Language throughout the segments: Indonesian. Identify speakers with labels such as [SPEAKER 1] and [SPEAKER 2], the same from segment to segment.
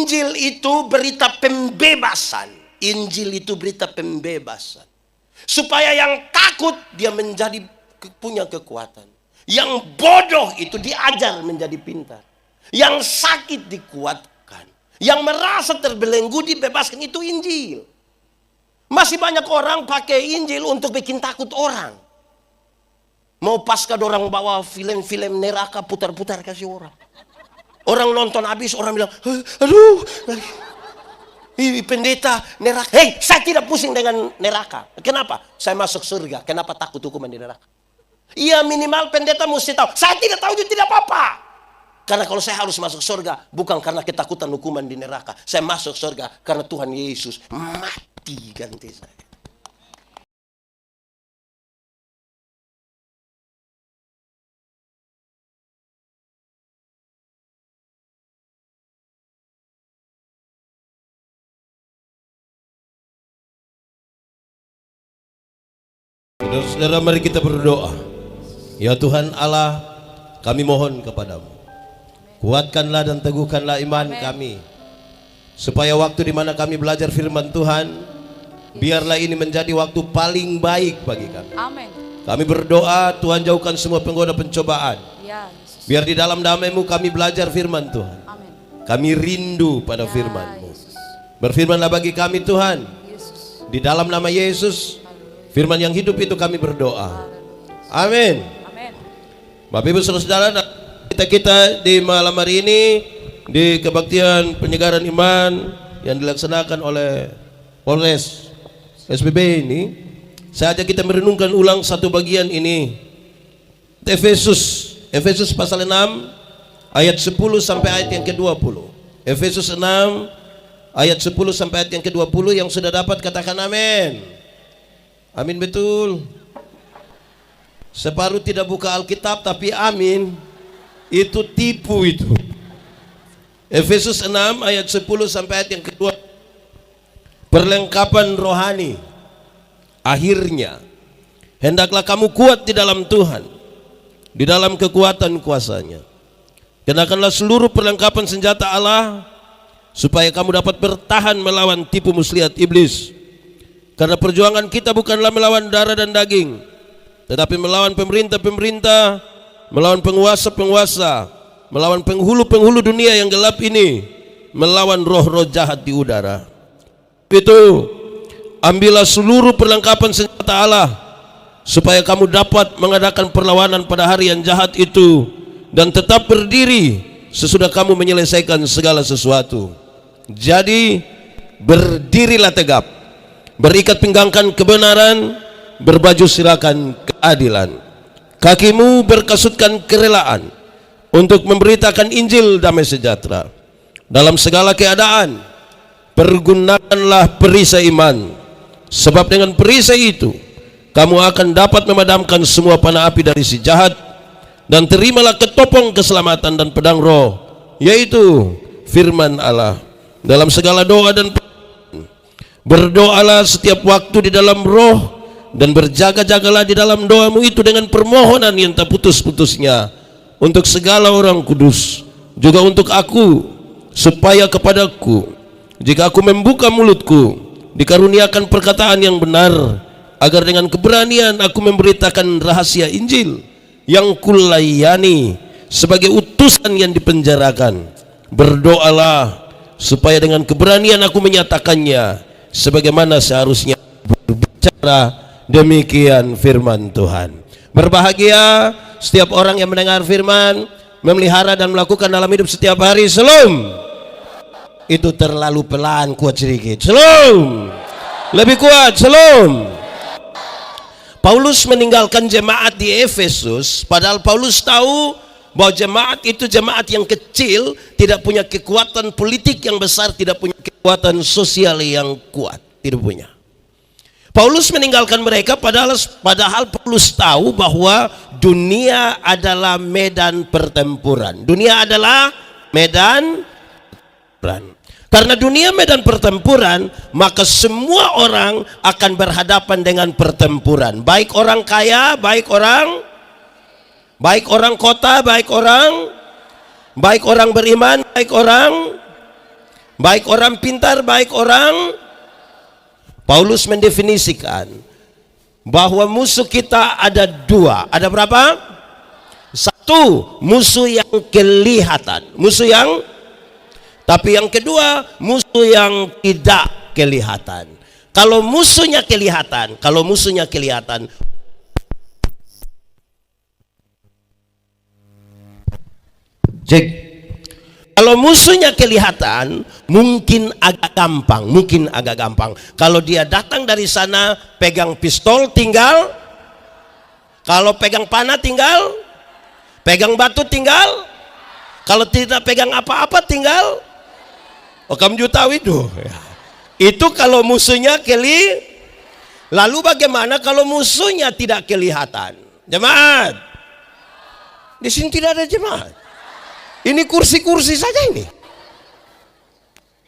[SPEAKER 1] Injil itu berita pembebasan. Injil itu berita pembebasan. Supaya yang takut dia menjadi punya kekuatan. Yang bodoh itu diajar menjadi pintar. Yang sakit dikuatkan. Yang merasa terbelenggu dibebaskan. Itu Injil. Masih banyak orang pakai Injil untuk bikin takut orang. Mau pasca orang bawa film-film neraka putar-putar kasih orang. Orang nonton habis, orang bilang, aduh, pendeta neraka. Hei, saya tidak pusing dengan neraka. Kenapa? Saya masuk surga. Kenapa takut hukuman di neraka? Iya, minimal pendeta mesti tahu. Saya tidak tahu itu tidak apa-apa. Karena kalau saya harus masuk surga, bukan karena ketakutan hukuman di neraka. Saya masuk surga karena Tuhan Yesus mati ganti saya.
[SPEAKER 2] Saudara-saudara, mari kita berdoa. Ya Tuhan Allah, kami mohon kepadamu, kuatkanlah dan teguhkanlah iman kami, supaya waktu di mana kami belajar firman Tuhan, biarlah ini menjadi waktu paling baik bagi kami.
[SPEAKER 3] Amin.
[SPEAKER 2] Kami berdoa, Tuhan jauhkan semua penggoda pencobaan.
[SPEAKER 3] Ya, Yesus.
[SPEAKER 2] Biar di dalam damai-Mu kami belajar firman Tuhan.
[SPEAKER 3] Amin.
[SPEAKER 2] Kami rindu pada
[SPEAKER 3] Ya,
[SPEAKER 2] firman-Mu.
[SPEAKER 3] Yesus.
[SPEAKER 2] Berfirmanlah bagi kami Tuhan.
[SPEAKER 3] Yesus.
[SPEAKER 2] Di dalam nama Yesus, firman yang hidup itu kami berdoa. Amin.
[SPEAKER 3] Amin.
[SPEAKER 2] Bapak Ibu saudara-saudara, kita di malam hari ini di kebaktian penyegaran iman yang dilaksanakan oleh Polres SBB ini, saya ajak kita merenungkan ulang satu bagian ini. Efesus pasal 6 ayat 10 sampai ayat yang ke-20. Efesus 6 ayat 10 sampai ayat yang ke-20. Yang sudah dapat katakan amin. Amin, betul. Separuh tidak buka Alkitab tapi amin. Itu tipu itu. Efesus 6 ayat 10 sampai ayat yang kedua. Perlengkapan rohani. Akhirnya hendaklah kamu kuat di dalam Tuhan, di dalam kekuatan kuasanya. Kenakanlah seluruh perlengkapan senjata Allah, supaya kamu dapat bertahan melawan tipu muslihat iblis. Karena perjuangan kita bukanlah melawan darah dan daging, tetapi melawan pemerintah-pemerintah, melawan penguasa-penguasa, melawan penghulu-penghulu dunia yang gelap ini, melawan roh-roh jahat di udara. Itu, ambillah seluruh perlengkapan senjata Allah, supaya kamu dapat mengadakan perlawanan pada hari yang jahat itu, dan tetap berdiri sesudah kamu menyelesaikan segala sesuatu. Jadi, berdirilah tegap, berikat pinggangkan kebenaran, berbaju sirakan keadilan, kakimu berkasutkan kerelaan untuk memberitakan Injil damai sejahtera. Dalam segala keadaan pergunakanlah perisai iman, sebab dengan perisai itu kamu akan dapat memadamkan semua panah api dari si jahat. Dan terimalah ketopong keselamatan dan pedang roh, yaitu firman Allah. Dalam segala doa dan berdoalah setiap waktu di dalam roh, dan berjaga-jagalah di dalam doamu itu dengan permohonan yang tak putus-putusnya untuk segala orang kudus, juga untuk aku, supaya kepadaku, jika aku membuka mulutku, dikaruniakan perkataan yang benar, agar dengan keberanian aku memberitakan rahasia Injil yang kulayani sebagai utusan yang dipenjarakan. Berdoalah supaya dengan keberanian aku menyatakannya sebagaimana seharusnya berbicara. Demikian firman Tuhan. Berbahagia setiap orang yang mendengar firman, memelihara dan melakukan dalam hidup setiap hari. Shalom. Itu terlalu pelan, kuat sedikit. Shalom. Lebih kuat. Shalom. Paulus meninggalkan jemaat di Efesus, padahal Paulus tahu bahwa jemaat itu jemaat yang kecil, tidak punya kekuatan politik yang besar, tidak punya kekuatan sosial yang kuat, tidak punya. Paulus meninggalkan mereka padahal Paulus tahu bahwa dunia adalah medan pertempuran. Dunia adalah medan pertempuran. Karena dunia medan pertempuran, maka semua orang akan berhadapan dengan pertempuran. Baik orang kaya, baik orang kota, baik orang beriman, baik orang Baik orang pintar, baik orang. Paulus mendefinisikan bahwa musuh kita ada dua. Ada berapa? Satu, musuh yang kelihatan. Musuh yang, tapi yang kedua, musuh yang tidak kelihatan. Kalau musuhnya kelihatan, Cek. Kalau musuhnya kelihatan, mungkin agak gampang. Kalau dia datang dari sana, pegang pistol tinggal, kalau pegang panah tinggal, pegang batu tinggal, kalau tidak pegang apa-apa tinggal. Oh, kamu juga tahu itu. Itu kalau musuhnya Lalu bagaimana kalau musuhnya tidak kelihatan? Jemaat, di sini tidak ada jemaat. Ini kursi-kursi saja ini.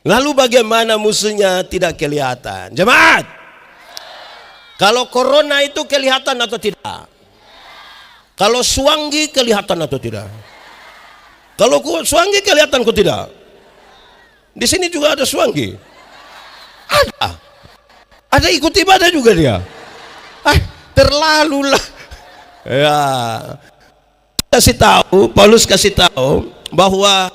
[SPEAKER 2] Lalu bagaimana musuhnya tidak kelihatan? Jemaat, kalau corona itu kelihatan atau tidak? Kalau suanggi kelihatan atau tidak? Kalau suanggi kelihatan atau tidak? Di sini juga ada suanggi. Ada ikut ibadah juga dia. Terlalu lah. Ya. Paulus kasih tahu bahwa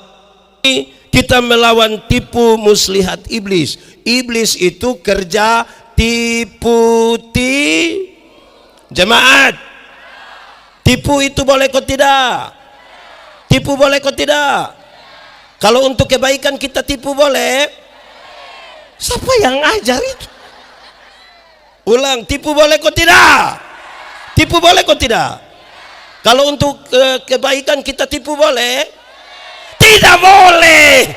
[SPEAKER 2] kita melawan tipu muslihat iblis. Iblis itu kerja tipu. Jemaat, tipu itu boleh kok tidak? Tipu boleh kok tidak? Kalau untuk kebaikan kita tipu boleh? Siapa yang ajar itu? Ulang, tipu boleh kok tidak? Tipu boleh kok tidak? Kalau untuk kebaikan kita tipu boleh? Tidak boleh.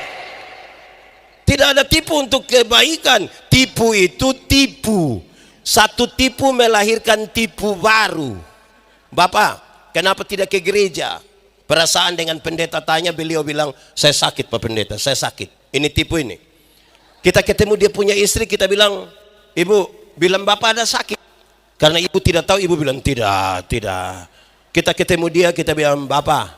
[SPEAKER 2] Tidak ada tipu untuk kebaikan. Tipu itu tipu. Satu tipu melahirkan tipu baru. Bapak, kenapa tidak ke gereja? Perasaan dengan pendeta tanya, beliau bilang, saya sakit Pak Pendeta, saya sakit. Ini tipu ini. Kita ketemu dia punya istri, kita bilang, ibu, bilang bapak ada sakit. Karena ibu tidak tahu, ibu bilang tidak. Kita ketemu dia, kita bilang, bapak,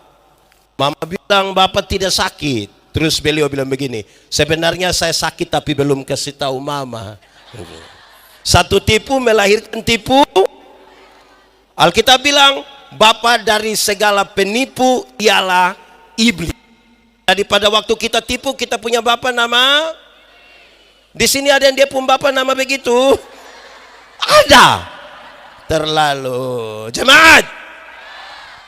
[SPEAKER 2] mama bilang bapak tidak sakit. Terus beliau bilang begini, sebenarnya saya sakit tapi belum kasih tahu mama. Satu tipu melahirkan tipu. Alkitab bilang, bapak dari segala penipu ialah iblis. Jadi pada waktu kita tipu, kita punya bapak nama. Di sini ada yang dia punya bapak nama begitu? Ada. Terlalu. Jemaat,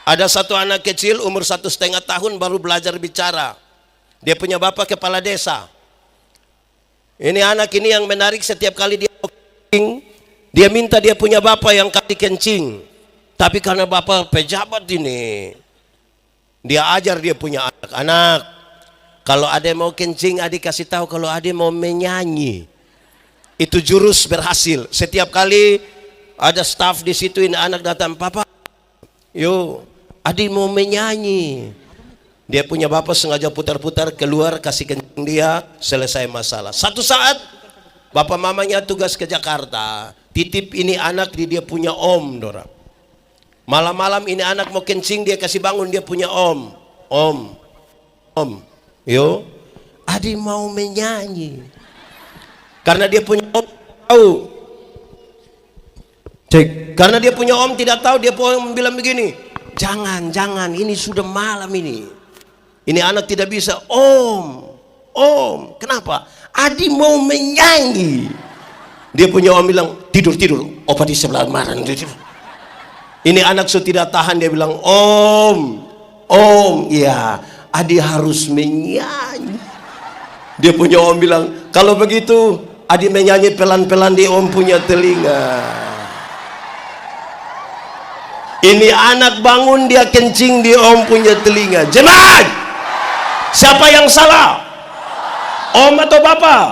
[SPEAKER 2] ada satu anak kecil umur 1,5 tahun baru belajar bicara. Dia punya bapak kepala desa. Ini anak ini yang menarik, setiap kali dia kencing, dia minta dia punya bapak yang kasih kencing. Tapi karena bapak pejabat ini, dia ajar dia punya anak-anak. Kalau ada yang mau kencing, adik kasih tahu. Kalau ada yang mau menyanyi, itu jurus berhasil. Setiap kali ada staff di situ, ini anak datang, papa, yuk, adik mau menyanyi. Dia punya bapak sengaja putar-putar keluar, kasih kencing dia, selesai masalah. Satu saat bapak mamanya tugas ke Jakarta, titip ini anak di dia punya om, Dora. Malam-malam ini anak mau kencing, dia kasih bangun, dia punya om. Yo, adik mau menyanyi. Karena dia punya om tahu. Cek, karena dia punya om tidak tahu, dia pun bilang begini, jangan, ini sudah malam ini. Ini anak tidak bisa. Om, kenapa? Adik mau menyanyi. Dia punya om bilang, tidur, opa di sebelah marah. Ini anak sudah tidak tahan, dia bilang, om, ya, adik harus menyanyi. Dia punya om bilang, kalau begitu adik menyanyi pelan-pelan di om punya telinga. Ini anak bangun, dia kencing di om punya telinga. Jemaat, siapa yang salah? Om atau bapak?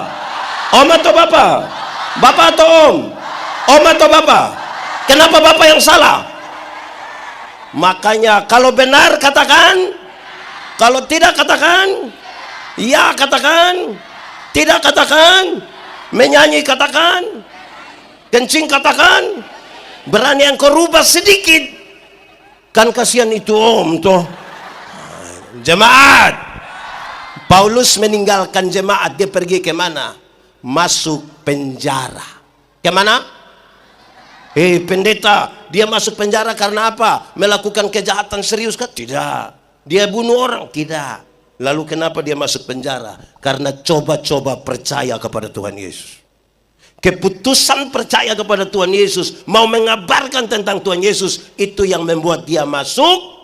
[SPEAKER 2] Om atau bapak? Bapak atau om? Om atau bapak? Kenapa bapak yang salah? Makanya kalau benar katakan, kalau tidak katakan, ya katakan, tidak katakan, menyanyi katakan, kencing katakan, berani yang kau rubah sedikit, kan kasihan itu om toh. Jemaat,
[SPEAKER 1] Paulus meninggalkan jemaat, dia pergi ke mana? Masuk penjara. Kemana? Pendeta, dia masuk penjara karena apa? Melakukan kejahatan serius kan? Tidak. Dia bunuh orang? Tidak. Lalu kenapa dia masuk penjara? Karena coba-coba percaya kepada Tuhan Yesus. Keputusan percaya kepada Tuhan Yesus, mau mengabarkan tentang Tuhan Yesus, itu yang membuat dia masuk.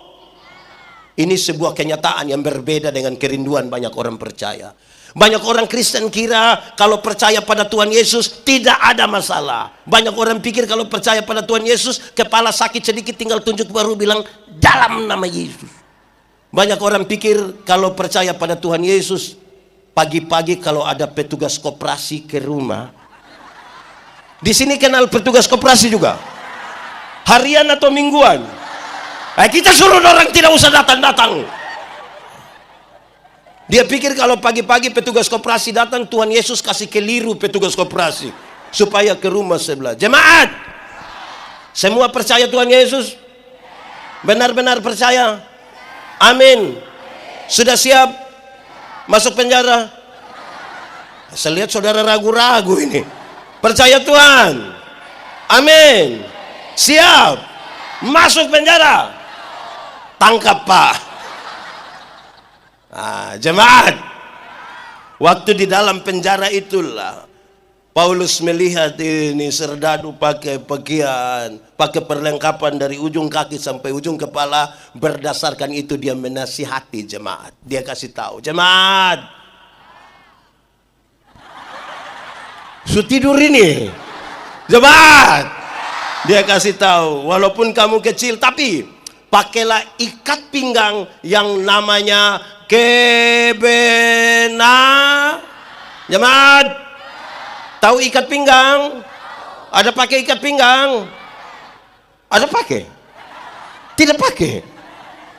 [SPEAKER 1] Ini sebuah kenyataan yang berbeda dengan kerinduan banyak orang percaya. Banyak orang Kristen kira kalau percaya pada Tuhan Yesus tidak ada masalah. Banyak orang pikir kalau percaya pada Tuhan Yesus, kepala sakit sedikit tinggal tunjuk baru bilang dalam nama Yesus. Banyak orang pikir kalau percaya pada Tuhan Yesus, pagi-pagi kalau ada petugas koperasi ke rumah. Di sini kenal petugas koperasi juga? Harian atau mingguan? Kita suruh orang tidak usah datang-datang. Dia pikir kalau pagi-pagi petugas koperasi datang, Tuhan Yesus kasih keliru petugas koperasi supaya ke rumah sebelah. Jemaat, semua percaya Tuhan Yesus? Benar-benar percaya? Amin. Sudah siap masuk penjara? Saya lihat saudara ragu-ragu ini. Percaya Tuhan? Amin. Siap masuk penjara? Tangkap Pak. Jemaat, waktu di dalam penjara itulah Paulus melihat ini serdadu pakai pakaian, pakai perlengkapan dari ujung kaki sampai ujung kepala. Berdasarkan itu dia menasihati jemaat. Dia kasih tahu, jemaat, su tidur ini. Jemaat, dia kasih tahu, walaupun kamu kecil tapi pakailah ikat pinggang yang namanya kebena. Jemaat, tahu ikat pinggang? Ada pakai ikat pinggang? Ada pakai? Tidak pakai.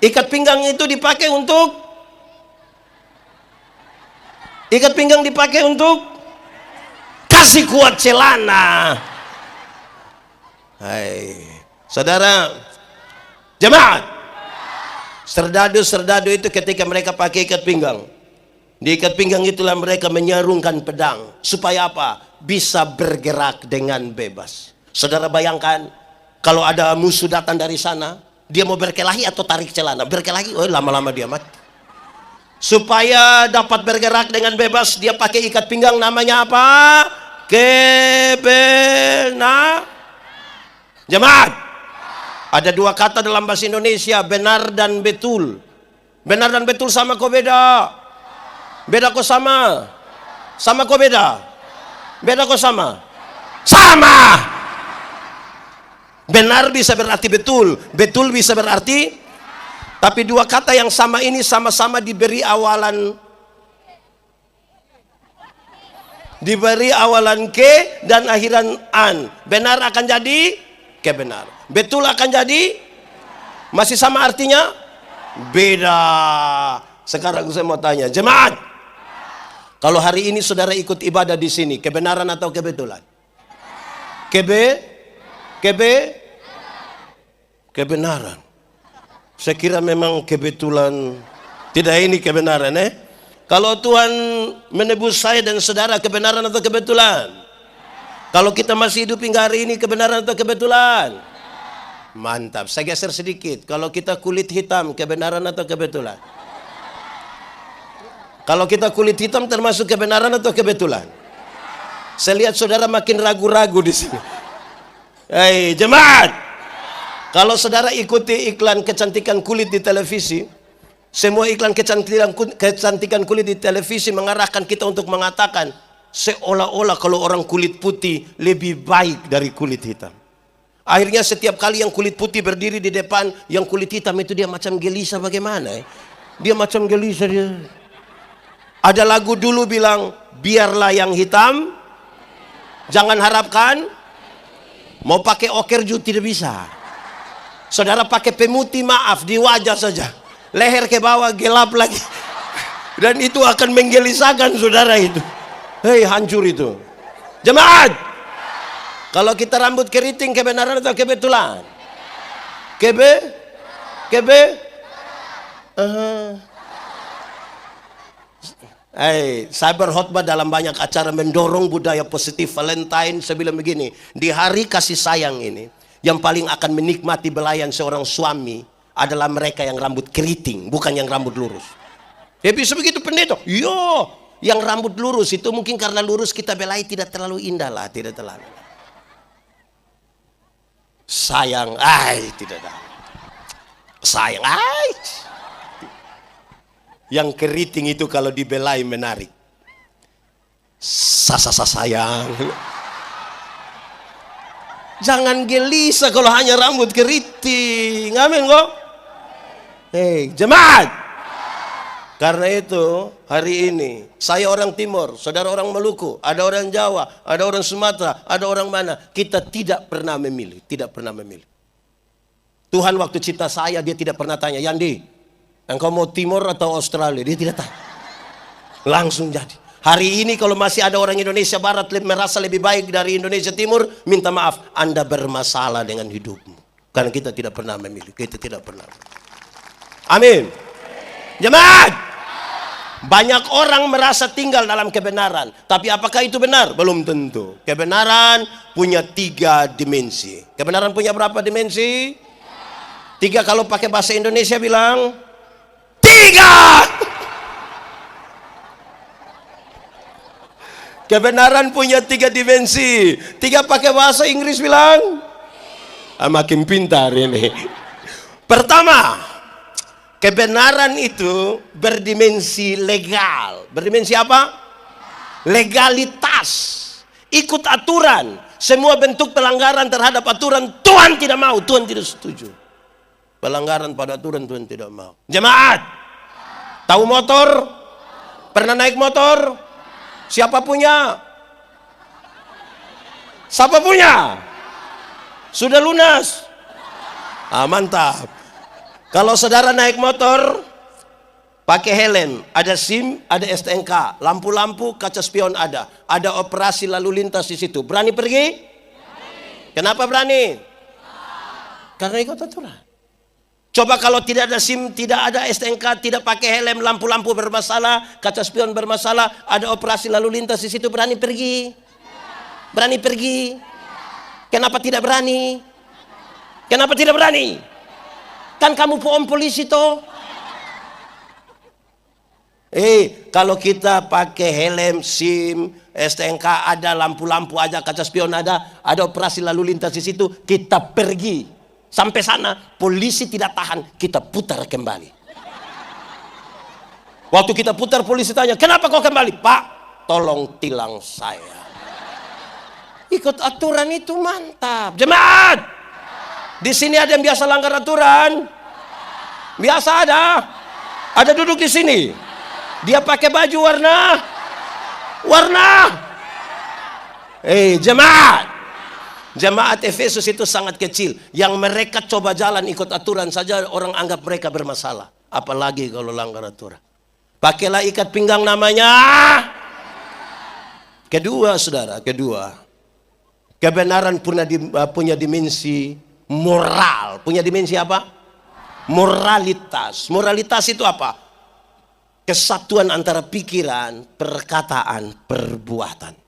[SPEAKER 1] Ikat pinggang itu dipakai untuk, ikat pinggang dipakai untuk kasih kuat celana. Hai, saudara, jemaat, serdadu-serdadu itu ketika mereka pakai ikat pinggang, di ikat pinggang itulah mereka menyarungkan pedang. Supaya apa? Bisa bergerak dengan bebas. Saudara bayangkan, kalau ada musuh datang dari sana, dia mau berkelahi atau tarik celana? Berkelahi, lama-lama dia mati. Supaya dapat bergerak dengan bebas, dia pakai ikat pinggang, namanya apa? Kebena. Jemaat, ada dua kata dalam bahasa Indonesia, benar dan betul. Benar dan betul sama kok beda? Beda kok sama? Sama kok beda? Beda kok sama? Sama. Benar bisa berarti betul, betul bisa berarti, tapi dua kata yang sama ini sama-sama diberi awalan ke dan akhiran an. Benar akan jadi kebenar, betul akan jadi, masih sama artinya? Beda. Sekarang saya mau tanya, jemaat, kalau hari ini saudara ikut ibadah di sini, kebenaran atau kebetulan? Kebenaran. Saya kira memang kebetulan. Tidak, ini kebenaran. Kalau Tuhan menebus saya dan saudara, kebenaran atau kebetulan? Kalau kita masih hidup hingga hari ini, kebenaran atau kebetulan? Mantap. Saya geser sedikit. Kalau kita kulit hitam, kebenaran atau kebetulan? Kalau kita kulit hitam termasuk kebenaran atau kebetulan? Saya lihat saudara makin ragu-ragu di sini. Hei, jemaat, kalau saudara ikuti iklan kecantikan kulit di televisi, semua iklan kecantikan kulit di televisi mengarahkan kita untuk mengatakan seolah-olah kalau orang kulit putih lebih baik dari kulit hitam. Akhirnya setiap kali yang kulit putih berdiri di depan yang kulit hitam itu, dia macam gelisah. Bagaimana? Dia macam gelisah dia. Ada lagu dulu bilang, biarlah yang hitam, jangan harapkan. Mau pakai okerju tidak bisa. Saudara pakai pemutih, maaf, di wajah saja, leher ke bawah gelap lagi, dan itu akan menggelisahkan saudara itu. Hei, hancur itu. Jemaat, kalau kita rambut keriting, kebenaran atau kebetulan? Saya berkhotbah dalam banyak acara mendorong budaya positif Valentine. Saya bilang begini, di hari kasih sayang ini, yang paling akan menikmati belayan seorang suami adalah mereka yang rambut keriting, bukan yang rambut lurus. Ya bisa begitu pendeta. Yo, yang rambut lurus itu mungkin karena lurus kita belai tidak terlalu indah lah, tidak terlalu. Sayang, tidak ada. Sayang, yang keriting itu kalau dibelai menarik. Sayang. Jangan gelisah kalau hanya rambut keriting. Amin kok. Jemaat. Karena itu hari ini saya orang Timur, saudara orang Maluku, ada orang Jawa, ada orang Sumatera, ada orang mana. Kita tidak pernah memilih, tidak pernah memilih. Tuhan waktu cipta saya dia tidak pernah tanya, Yandi, engkau mau Timur atau Australia? Dia tidak tanya. Langsung jadi. Hari ini kalau masih ada orang Indonesia Barat merasa lebih baik dari Indonesia Timur, minta maaf, Anda bermasalah dengan hidupmu. Karena kita tidak pernah memilih, kita tidak pernah. Amin. Jemaat. Banyak orang merasa tinggal dalam kebenaran, tapi apakah itu benar? Belum tentu. Kebenaran punya 3 dimensi. Kebenaran punya berapa dimensi? 3 kalau pakai bahasa Indonesia bilang 3. Kebenaran punya 3 dimensi. 3 pakai bahasa Inggris bilang makin pintar ini. Pertama, kebenaran itu berdimensi legal. Berdimensi apa? Legalitas. Ikut aturan. Semua bentuk pelanggaran terhadap aturan Tuhan tidak mau, Tuhan tidak setuju. Pelanggaran pada aturan Tuhan tidak mau. Jemaat, tahu motor? Pernah naik motor? Siapa punya? Siapa punya? Sudah lunas? Mantap. Kalau saudara naik motor, pakai helm, ada SIM, ada STNK, lampu-lampu, kaca spion ada operasi lalu lintas di situ. Berani pergi? Berani. Kenapa berani? Karena ikut aturan. Coba kalau tidak ada SIM, tidak ada STNK, tidak pakai helm, lampu-lampu bermasalah, kaca spion bermasalah, ada operasi lalu lintas di situ, berani pergi? Berani pergi? Kenapa tidak berani? Kenapa tidak berani? Kan kamu pohon polisi toh. Kalau kita pakai helm, SIM, STNK ada, lampu-lampu aja, kaca spion ada operasi lalu lintas di situ, kita pergi. Sampai sana, polisi tidak tahan, kita putar kembali. Waktu kita putar, polisi tanya, kenapa kau kembali? Pak, tolong tilang saya. Ikut aturan itu mantap. Jemaat! Di sini ada yang biasa langgar aturan? Biasa ada? Ada duduk di sini? Dia pakai baju warna? Jemaat! Jemaat Efesus itu sangat kecil. Yang mereka coba jalan ikut aturan saja orang anggap mereka bermasalah. Apalagi kalau langgar aturan. Pakailah ikat pinggang namanya. Kedua saudara, kebenaran punya dimensi moral. Punya dimensi apa? Moralitas. Moralitas itu apa? Kesatuan antara pikiran, perkataan, perbuatan.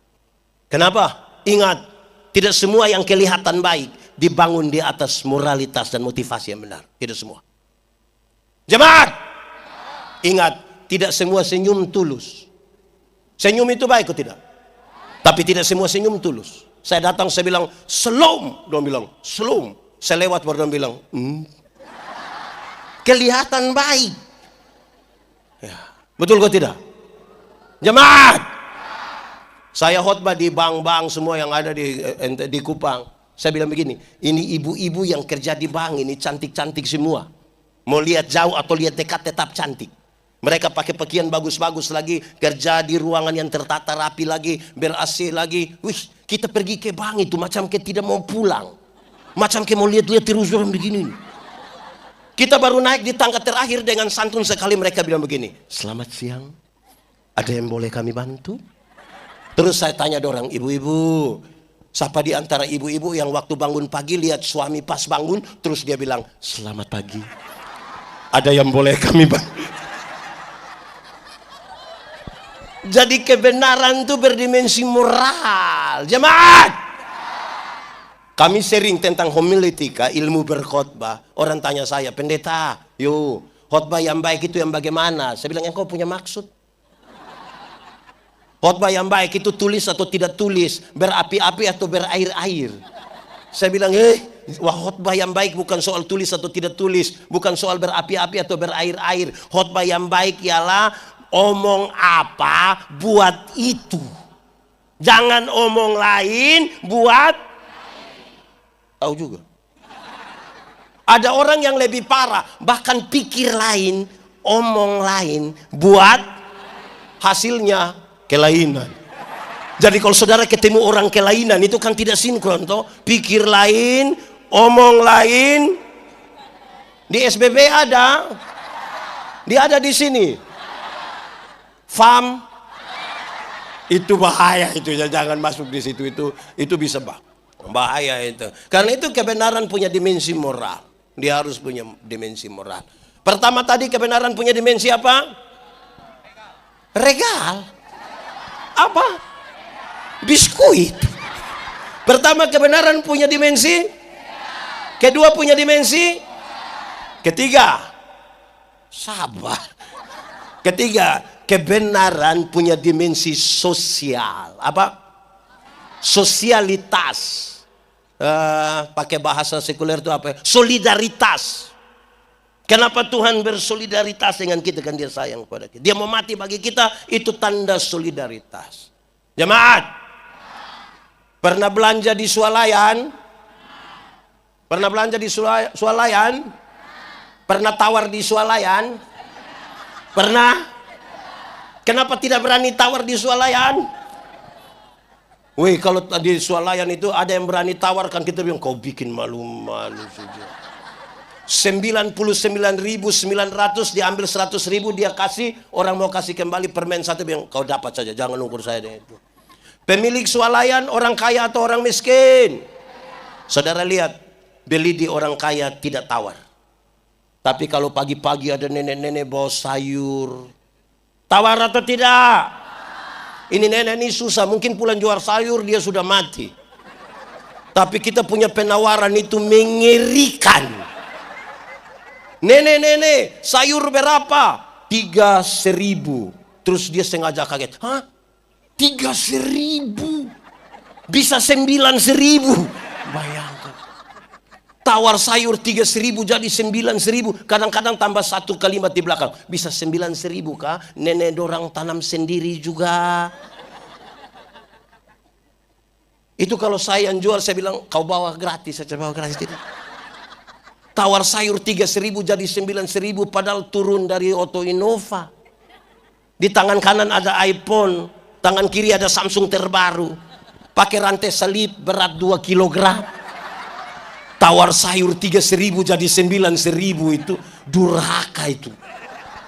[SPEAKER 1] Kenapa? Ingat, tidak semua yang kelihatan baik dibangun di atas moralitas dan motivasi yang benar. Tidak semua. Jemaat, ingat, tidak semua senyum tulus. Senyum itu baik atau tidak? Tapi tidak semua senyum tulus. Saya datang, saya bilang, "Shalom." Dia bilang, "Shalom." Saya lewat, baru dia bilang, kelihatan baik. Ya, betul kok tidak? Jemaat, saya khotbah di bank-bank semua yang ada di Kupang. Saya bilang begini, ini ibu-ibu yang kerja di bank ini cantik-cantik semua. Mau lihat jauh atau lihat dekat tetap cantik. Mereka pakai pakaian bagus-bagus lagi, kerja di ruangan yang tertata rapi lagi, ber-AC lagi. Wih, kita pergi ke bank itu macam kita tidak mau pulang. Macam kayak mau lihat-lihat terus orang begini. Kita baru naik di tangga terakhir dengan santun sekali mereka bilang begini, "Selamat siang, ada yang boleh kami bantu?" Terus saya tanya orang, "Ibu-ibu, siapa di antara ibu-ibu yang waktu bangun pagi lihat suami pas bangun, terus dia bilang, 'Selamat pagi, ada yang boleh kami bantu?'" Jadi kebenaran itu berdimensi moral. Jemaat, kami sering tentang homiletika, ilmu berkhotbah. Orang tanya saya, pendeta, yo, khotbah yang baik itu yang bagaimana? Saya bilang, engkau punya maksud. Khotbah yang baik itu tulis atau tidak tulis, berapi-api atau berair-air. Saya bilang, khotbah yang baik bukan soal tulis atau tidak tulis, bukan soal berapi-api atau berair-air. Khotbah yang baik ialah omong apa, buat itu. Jangan omong lain, buat. Tahu juga. Ada orang yang lebih parah, bahkan pikir lain, omong lain, buat hasilnya kelainan. Jadi kalau saudara ketemu orang kelainan itu kan tidak sinkron toh. Pikir lain, omong lain. Di SBB ada. Dia ada di sini. Fam. Itu bahaya itu, jangan masuk di situ, itu bisa bahaya itu. Karena itu kebenaran punya dimensi moral. Dia harus punya dimensi moral. Pertama tadi kebenaran punya dimensi apa? Regal. Apa? Biskuit. Pertama kebenaran punya dimensi. Kedua punya dimensi. Ketiga sabar. Ketiga kebenaran punya dimensi sosial. Apa? Sosialitas. Pakai bahasa sekuler itu apa? Solidaritas. Kenapa Tuhan bersolidaritas dengan kita? Kan dia sayang kepada kita. Dia mau mati bagi kita, itu tanda solidaritas. Jemaat, pernah belanja di swalayan? Pernah belanja di swalayan? Pernah tawar di swalayan? Pernah? Kenapa tidak berani tawar di swalayan? Wih, kalau di swalayan itu ada yang berani tawarkan, kita bilang kau bikin malu-malu saja. 99.900 diambil 100.000 dia kasih, orang mau kasih kembali permen satu, bilang kau dapat saja, jangan ukur saya dengan itu. Pemilik swalayan orang kaya atau orang miskin? Saudara lihat, beli di orang kaya tidak tawar. Tapi kalau pagi-pagi ada nenek-nenek bawa sayur, tawar atau tidak? Ini nenek ini susah, mungkin pulang jual sayur dia sudah mati. Tapi kita punya penawaran itu mengerikan. Nenek, sayur berapa? 3.000. Terus dia sengaja kaget. Hah? 3.000? Bisa 9.000? Bayangkan. Tawar sayur 3.000 jadi 9.000. Kadang-kadang tambah satu kalimat di belakang. Bisa 9.000 kah? Nenek dorang tanam sendiri juga. Itu kalau saya yang jual, saya bilang kau bawa gratis. Saya bawa gratis. Tawar sayur 3.000 jadi 9.000. Padahal turun dari Auto Innova. Di tangan kanan ada iPhone. Tangan kiri ada Samsung terbaru. Pakai rantai salib berat 2 kilogram. Tawar sayur 3.000 jadi 9.000 itu durhaka itu.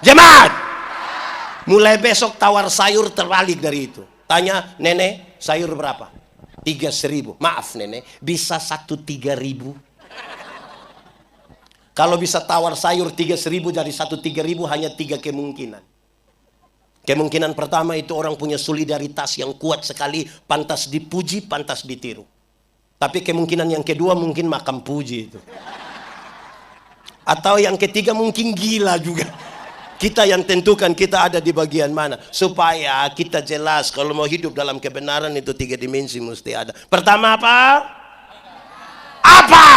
[SPEAKER 1] Jemaat, mulai besok tawar sayur terbalik dari itu. Tanya, nenek sayur berapa? 3.000. Maaf nenek, bisa 1.3.000? Kalau bisa tawar sayur 3.000 jadi 1.3.000 hanya 3 kemungkinan. Kemungkinan pertama itu orang punya solidaritas yang kuat sekali, pantas dipuji, pantas ditiru. Tapi kemungkinan yang kedua mungkin makam puji itu. Atau yang ketiga mungkin gila juga. Kita yang tentukan kita ada di bagian mana. Supaya kita jelas kalau mau hidup dalam kebenaran itu 3 dimensi mesti ada. Pertama apa? Apa?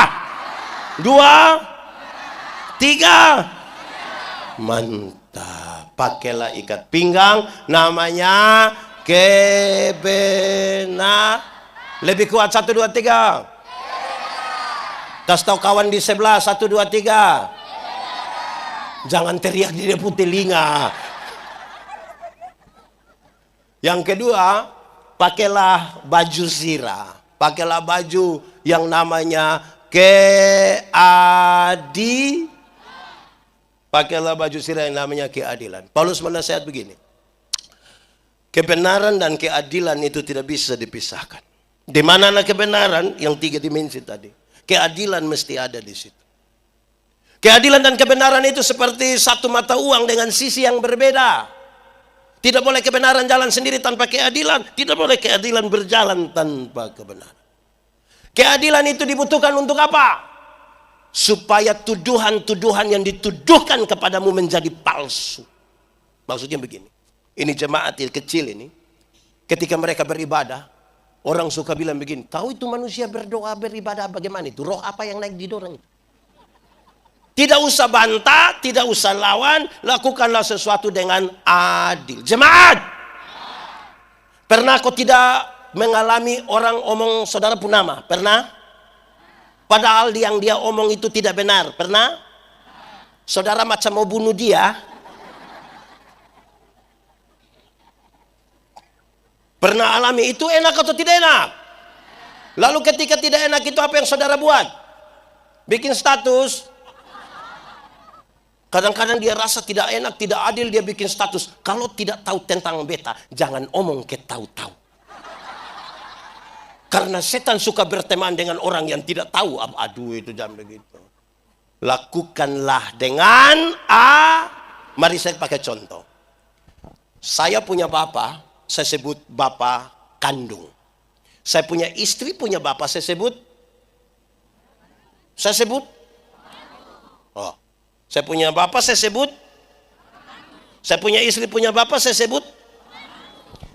[SPEAKER 1] 2, 3. Mantap. Pakailah ikat pinggang. Namanya kebenaran. Lebih kuat 1, 2, 3. Kasih tahu kawan di sebelah 1, 2, 3. Jangan teriak di depan telinga. Yang kedua, pakailah baju zirah. Pakailah baju yang namanya Pakailah baju zirah yang namanya keadilan. Paulus menasihat begini. Kebenaran dan keadilan itu tidak bisa dipisahkan. Di mana kebenaran yang 3 dimensi tadi, keadilan mesti ada di situ. Keadilan dan kebenaran itu seperti satu mata uang dengan sisi yang berbeda. Tidak boleh kebenaran jalan sendiri tanpa keadilan. Tidak boleh keadilan berjalan tanpa kebenaran. Keadilan itu dibutuhkan untuk apa? Supaya tuduhan-tuduhan yang dituduhkan kepadamu menjadi palsu. Maksudnya begini. Ini jemaat kecil ini. Ketika mereka beribadah, orang suka bilang begini, tahu itu manusia berdoa beribadah bagaimana itu? Roh apa yang naik di dorong itu? Tidak usah bantah, tidak usah lawan, lakukanlah sesuatu dengan adil. Jemaat, pernah kau tidak mengalami orang omong saudara punama? Pernah? Padahal yang dia omong itu tidak benar. Pernah? Saudara macam mau bunuh dia. Pernah alami itu, enak atau tidak enak? Lalu ketika tidak enak itu apa yang saudara buat? Bikin status. Kadang-kadang dia rasa tidak enak, tidak adil, dia bikin status. Kalau tidak tahu tentang beta, jangan omong ke tahu-tahu. Karena setan suka berteman dengan orang yang tidak tahu. Aduh itu jam begitu. Lakukanlah dengan mari saya pakai contoh. Saya punya bapak, saya sebut bapak kandung. Saya punya istri, punya bapak, saya sebut. Oh. Saya punya bapak, saya sebut. Saya punya istri, punya bapak, saya sebut.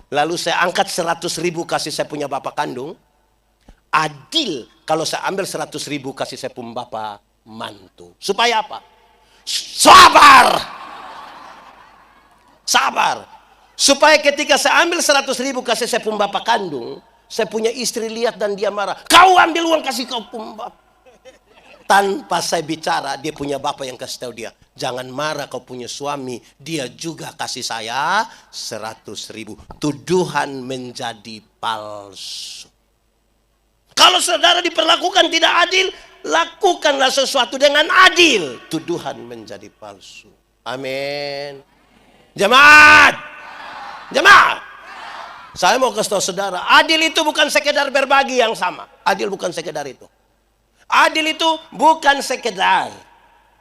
[SPEAKER 1] Lalu saya angkat 100.000 kasih saya punya bapak kandung. Adil kalau saya ambil 100.000 kasih saya punya bapak mantu. Supaya apa? Sabar. Supaya ketika saya ambil 100.000 kasih saya punya bapak kandung, saya punya istri lihat dan dia marah. Kau ambil uang kasih kau punya bapak. Tanpa saya bicara, dia punya bapak yang kasih tahu dia, jangan marah kau punya suami, dia juga kasih saya 100.000. Tuduhan menjadi palsu. Kalau saudara diperlakukan tidak adil, lakukanlah sesuatu dengan adil. Tuduhan menjadi palsu. Amin. Jemaat. Saya mau kasih tahu saudara, adil itu bukan sekedar berbagi yang sama. Adil bukan sekedar itu. Adil itu bukan sekedar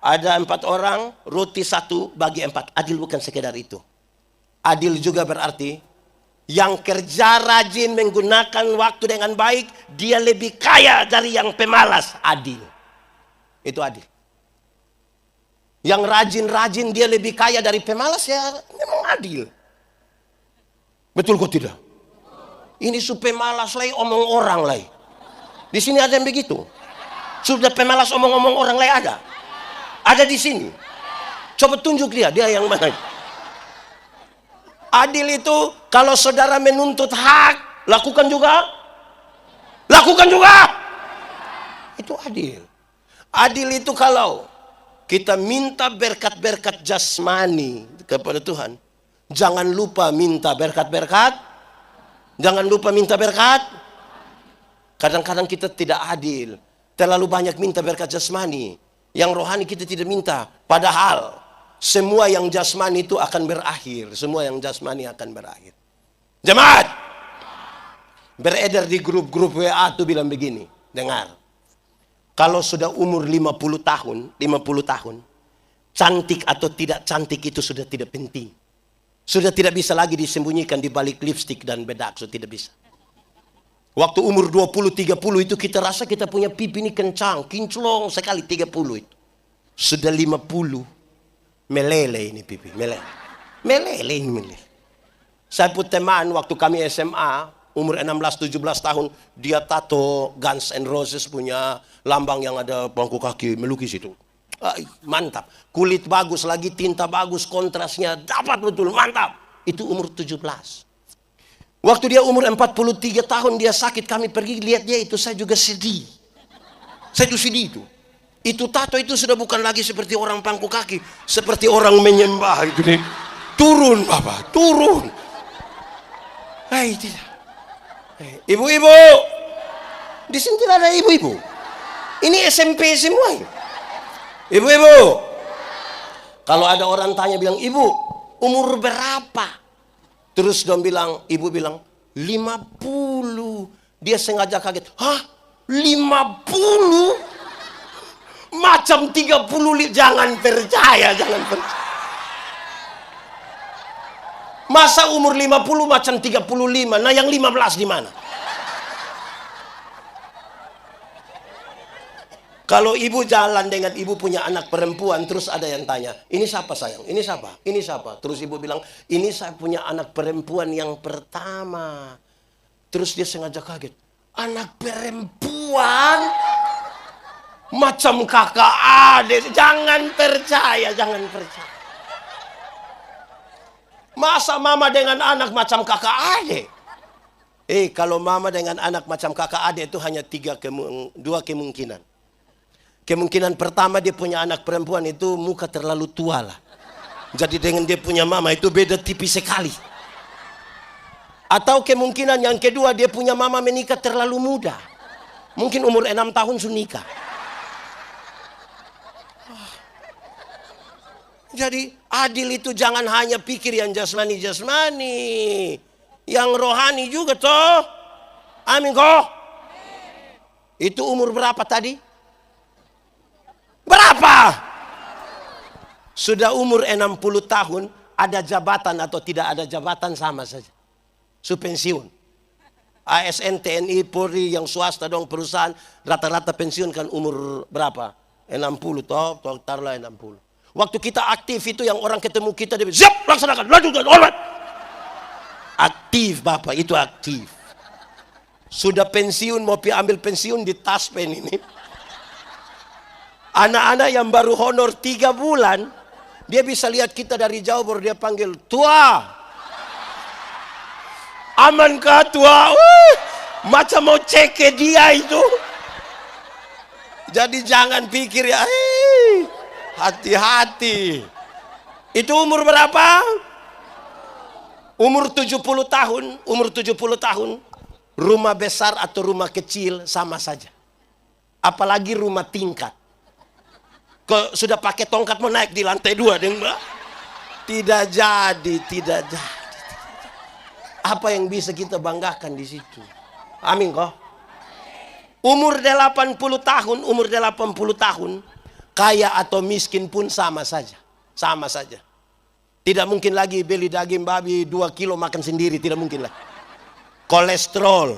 [SPEAKER 1] ada 4 orang, roti 1 bagi 4. Adil bukan sekedar itu. Adil juga berarti yang kerja rajin menggunakan waktu dengan baik, dia lebih kaya dari yang pemalas. Adil. Itu adil. Yang rajin-rajin dia lebih kaya dari pemalas, ya memang adil. Betul kok tidak? Ini supaya malas lagi omong orang lagi. Di sini ada yang begitu. Sudah pemalas omong-omong orang lain ada? Ada di sini. Coba tunjuk dia yang mana. Adil itu kalau saudara menuntut hak, lakukan juga. Itu adil. Adil itu kalau kita minta berkat-berkat jasmani kepada Tuhan, jangan lupa minta berkat-berkat. Jangan lupa minta berkat. Kadang-kadang kita tidak adil. Terlalu banyak minta berkat jasmani. Yang rohani kita tidak minta. Padahal semua yang jasmani itu akan berakhir. Semua yang jasmani akan berakhir. Jemaat. Beredar di grup-grup WA itu bilang begini. Dengar. Kalau sudah umur 50 tahun. Cantik atau tidak cantik itu sudah tidak penting. Sudah tidak bisa lagi disembunyikan di balik lipstik dan bedak. Sudah tidak bisa. Waktu umur 20-30 itu kita rasa kita punya pipi ini kencang, kinclong sekali 30 itu. Sudah 50, meleleh ini pipi, meleleh ini. Saya pun teman waktu kami SMA, umur 16-17 tahun, dia tato Guns N' Roses punya lambang yang ada bangku kaki, melukis itu. Mantap, kulit bagus lagi, tinta bagus, kontrasnya dapat betul, mantap. Itu umur 17. Waktu dia umur 43 tahun dia sakit, kami pergi lihat dia itu, saya juga sedih. Saya itu sedih itu. Itu tato itu sudah bukan lagi seperti orang pangku kaki, seperti orang menyembah itu nih. Turun Bapak, turun. Tidak. Ibu-ibu. Di sini tidak ada ibu-ibu. Ini SMP semua. Ibu-ibu. Kalau ada orang tanya bilang, "Ibu, umur berapa?" Terus ibu bilang 50. Dia sengaja kaget. Hah? 50? Macam 30. Jangan percaya. Masa umur 50 macam 35? Nah yang 15 di mana? Kalau ibu jalan dengan ibu punya anak perempuan, terus ada yang tanya, ini siapa sayang? Ini siapa? Ini siapa? Terus ibu bilang, ini saya punya anak perempuan yang pertama. Terus dia sengaja kaget. Anak perempuan? Macam kakak adik. Jangan percaya, jangan percaya. Masa mama dengan anak macam kakak adik? Kalau mama dengan anak macam kakak adik itu hanya dua kemungkinan. Kemungkinan pertama dia punya anak perempuan itu muka terlalu tua lah. Jadi dengan dia punya mama itu beda tipis sekali. Atau kemungkinan yang kedua dia punya mama menikah terlalu muda. Mungkin umur 6 tahun sudah nikah. Jadi adil itu jangan hanya pikir yang jasmani-jasmani. Yang rohani juga toh. Amin kok. Itu umur berapa tadi? Berapa? Sudah umur 60 tahun, ada jabatan atau tidak ada jabatan sama saja. Su pensiun. ASN, TNI, Polri, yang swasta dong perusahaan, rata-rata pensiun kan umur berapa? 60 toh, taruhlah 60. Waktu kita aktif itu yang orang ketemu kita, dia bilang, siap, laksanakan, lanjutkan, alright. Aktif Bapak, itu aktif. Sudah pensiun, mau ambil pensiun di taspen ini. Anak-anak yang baru honor 3 bulan, dia bisa lihat kita dari jauh baru dia panggil, tua. Aman kah tua? Macam mau cek ke dia itu. Jadi jangan pikir ya, hati-hati. Itu umur berapa? Umur 70 tahun, umur 70 tahun. Rumah besar atau rumah kecil sama saja. Apalagi rumah tingkat. Sudah pakai tongkat mau naik di lantai 2 Mbak. Tidak jadi. Apa yang bisa kita banggakan di situ? Amin kok. Umur 80 tahun, umur 80 tahun, kaya atau miskin pun sama saja. Sama saja. Tidak mungkin lagi beli daging babi 2 kilo makan sendiri, tidak mungkin lah. Kolesterol,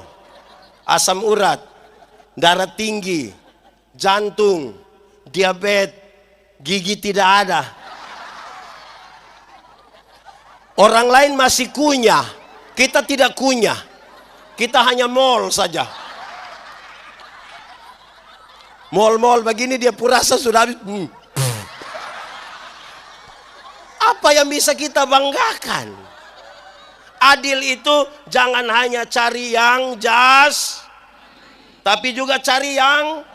[SPEAKER 1] asam urat, darah tinggi, jantung, diabetes, gigi tidak ada. Orang lain masih kunyah, kita tidak kunyah. Kita hanya mall saja. Mall begini dia purasa sudah habis. Apa yang bisa kita banggakan? Adil itu jangan hanya cari yang tapi juga cari yang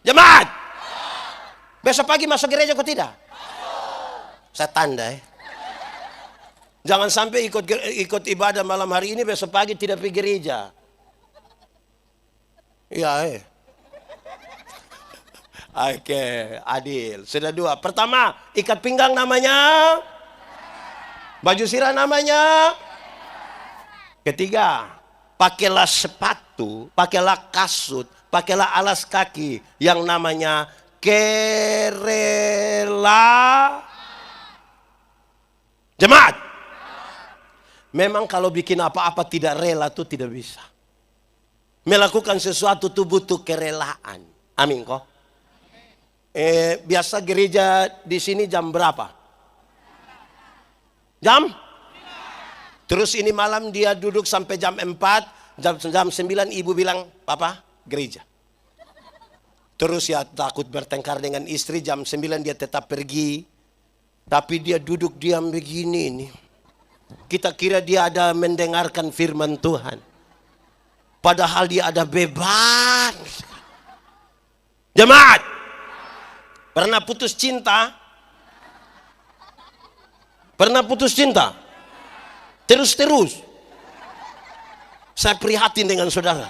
[SPEAKER 1] jemaat. Besok pagi masuk gereja kok tidak? Saya tanda Jangan sampai ikut ibadah malam hari ini besok pagi tidak pergi gereja. Iya Oke, adil. Sudah 2. Pertama, ikat pinggang namanya. Baju sirah namanya. Ketiga, pakailah sepatu, pakailah kasut, pakailah alas kaki yang namanya jemaat. Memang kalau bikin apa-apa tidak rela itu tidak bisa. Melakukan sesuatu itu butuh kerelaan. Amin kok. Biasa gereja di sini jam berapa? Jam? Terus ini malam dia duduk sampai jam 4, jam 9 ibu bilang, "Papa, gereja." Terus ya takut bertengkar dengan istri, jam 9 dia tetap pergi. Tapi dia duduk diam begini nih. Kita kira dia ada mendengarkan firman Tuhan. Padahal dia ada beban. Jemaat, pernah putus cinta? Pernah putus cinta? Terus. Saya prihatin dengan saudara.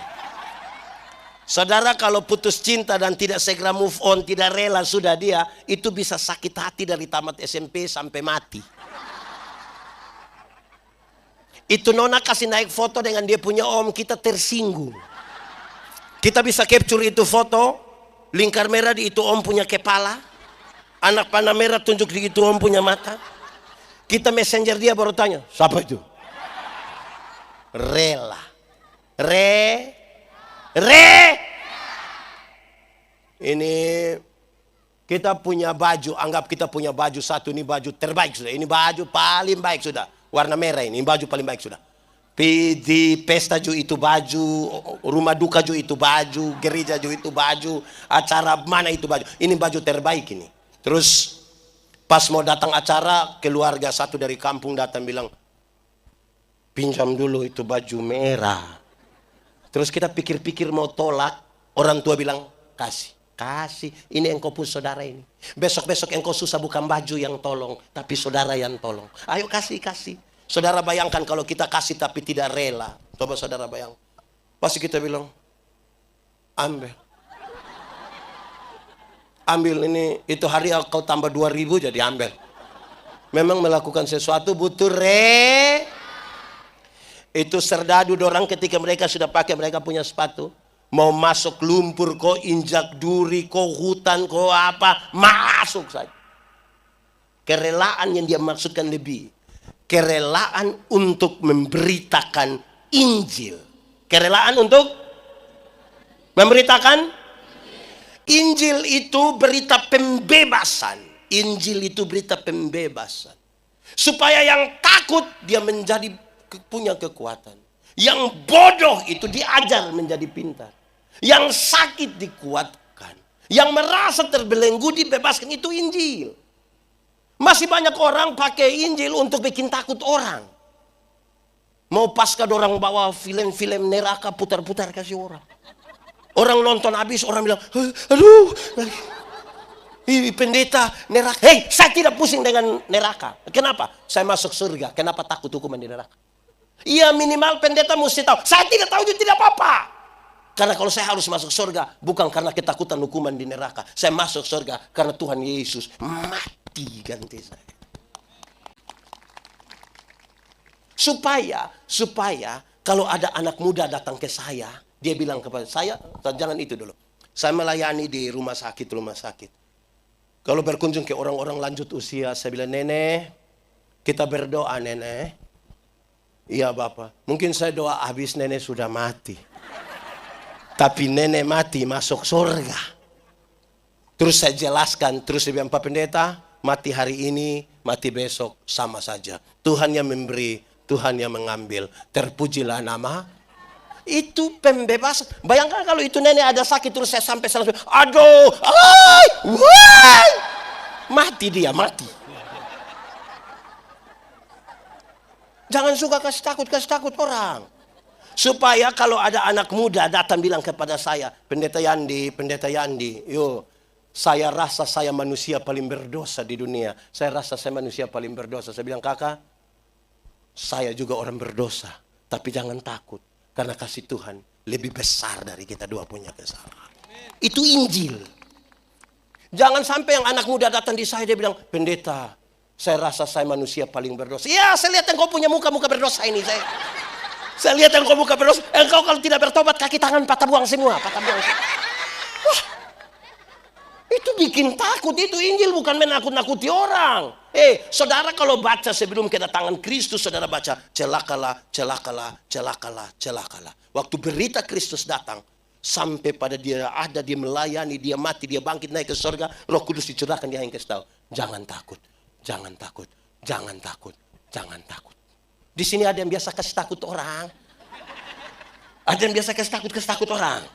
[SPEAKER 1] Saudara kalau putus cinta dan tidak segera move on, tidak rela sudah dia, itu bisa sakit hati dari tamat SMP sampai mati. Itu nona kasih naik foto dengan dia punya om, kita tersinggung. Kita bisa capture itu foto, lingkar merah di itu om punya kepala, anak panah merah tunjuk di itu om punya mata. Kita messenger dia baru tanya, siapa itu? Rela. Ini kita punya baju, anggap kita punya baju satu, ini baju terbaik sudah. Ini baju paling baik sudah. Warna merah ini baju paling baik sudah. Di pesta juga itu baju, rumah duka juga itu baju, gereja juga itu baju, acara mana itu baju. Ini baju terbaik ini. Terus pas mau datang acara, keluarga satu dari kampung datang bilang, pinjam dulu itu baju merah. Terus kita pikir-pikir mau tolak, orang tua bilang, kasih, ini engkau pun saudara ini. Besok-besok engkau susah bukan baju yang tolong, tapi saudara yang tolong. Ayo kasih. Saudara bayangkan kalau kita kasih tapi tidak rela. Coba saudara bayang. Pasti kita bilang, ambil ini, itu hari kau tambah 2.000 jadi ambil. Memang melakukan sesuatu butuh Itu serdadu dorang ketika mereka sudah pakai, mereka punya sepatu. Mau masuk lumpur, kau injak duri, kau hutan, kau apa, masuk saja. Kerelaan yang dia maksudkan lebih. Kerelaan untuk memberitakan Injil. Kerelaan untuk memberitakan Injil itu berita pembebasan. Injil itu berita pembebasan. Supaya yang takut dia menjadi punya kekuatan. Yang bodoh itu diajar menjadi pintar. Yang sakit dikuatkan. Yang merasa terbelenggu dibebaskan. Itu Injil. Masih banyak orang pakai Injil untuk bikin takut orang. Mau pasca orang bawa film-film neraka putar-putar kasih orang. Orang nonton habis, orang bilang, aduh, pendeta neraka. Hei, saya tidak pusing dengan neraka. Kenapa? Saya masuk surga. Kenapa takut hukuman di neraka? Iya, minimal pendeta mesti tahu. Saya tidak tahu itu tidak apa-apa. Karena kalau saya harus masuk surga, bukan karena ketakutan hukuman di neraka. Saya masuk surga karena Tuhan Yesus mati ganti saya. Supaya kalau ada anak muda datang ke saya, dia bilang kepada saya, jangan itu dulu. Saya melayani di rumah sakit. Kalau berkunjung ke orang-orang lanjut usia, saya bilang, nenek, kita berdoa nenek. Iya Bapak, mungkin saya doa habis nenek sudah mati. Tapi nenek mati masuk surga. Terus saya jelaskan, terus dia bilang, Pak Pendeta, mati hari ini, mati besok, sama saja. Tuhan yang memberi, Tuhan yang mengambil. Terpujilah nama. Itu pembebasan. Bayangkan kalau itu nenek ada sakit, terus saya sampai sana, aduh, mati dia, mati. Jangan suka kasih takut orang. Supaya kalau ada anak muda datang bilang kepada saya, Pendeta Yandi, yo, saya rasa saya manusia paling berdosa di dunia. Saya rasa saya manusia paling berdosa. Saya bilang, kakak, saya juga orang berdosa. Tapi jangan takut. Karena kasih Tuhan lebih besar dari kita dua punya kesalahan. Itu Injil. Jangan sampai yang anak muda datang di saya, dia bilang, pendeta, saya rasa saya manusia paling berdosa. Ya, saya lihat engkau punya muka berdosa ini. Saya lihat engkau muka berdosa. Engkau kalau tidak bertobat, kaki tangan patah buang semua. Wah, itu bikin takut. Itu Injil bukan menakut-nakuti orang. Saudara kalau baca sebelum kedatangan Kristus, saudara baca, celakalah. Waktu berita Kristus datang, sampai pada dia ada, dia melayani, dia mati, dia bangkit naik ke surga, Roh Kudus dicurahkan, dia yang kasih tahu, jangan takut. Di sini ada yang biasa kasih takut orang. Ada yang biasa kasih takut orang.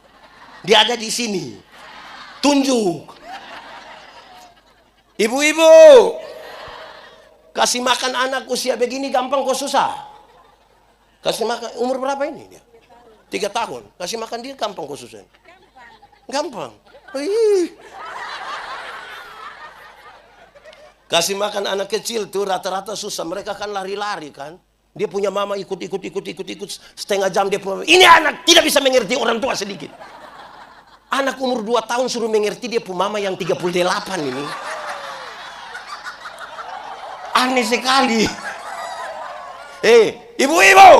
[SPEAKER 1] Dia ada di sini. Tunjuk. Ibu-ibu, kasih makan anak usia begini gampang kok susah? Kasih makan, umur berapa ini dia? 3 tahun. Kasih makan dia gampang kok susah? Gampang. Kasih makan anak kecil tuh rata-rata susah. Mereka kan lari-lari kan. Dia punya mama ikut. Setengah jam dia punya. Ini anak tidak bisa mengerti orang tua sedikit. Anak umur 2 tahun suruh mengerti dia punya mama yang 38 ini. Aneh sekali. Ibu-ibu.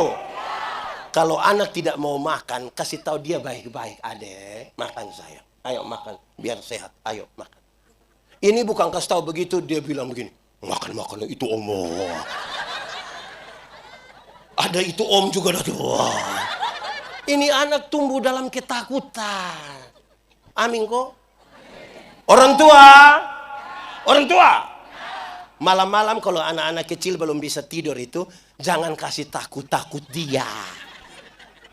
[SPEAKER 1] Kalau anak tidak mau makan, kasih tahu dia baik-baik. Adek, makan sayang. Ayo makan, biar sehat. Ayo makan. Ini bukan kasih tahu begitu, dia bilang begini. Makan itu om. Ada itu om juga dah tuh. Ini anak tumbuh dalam ketakutan. Amin kok. Orang tua. Malam-malam kalau anak-anak kecil belum bisa tidur itu, jangan kasih takut-takut dia.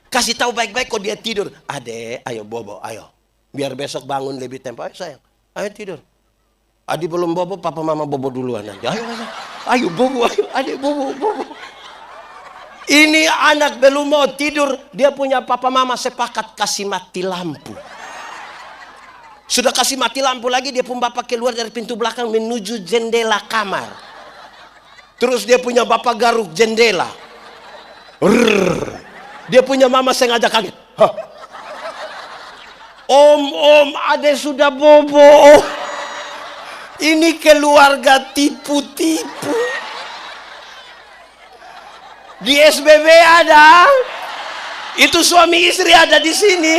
[SPEAKER 1] Kasih tahu baik-baik kok dia tidur. Adek, ayo bobo, ayo. Biar besok bangun lebih tempo. Ayo sayang, ayo tidur. Adik belum bobo, papa mama bobo duluan nanti. Ayo bobo, ayo adik bobo. Ini anak belum mau tidur, dia punya papa mama sepakat kasih mati lampu. Sudah kasih mati lampu lagi, dia pun bapak keluar dari pintu belakang menuju jendela kamar. Terus dia punya bapak garuk jendela. Dia punya mama sengaja kaget. Om, adek sudah bobo. Ini keluarga tipu-tipu. Di SBB ada. Itu suami istri ada di sini.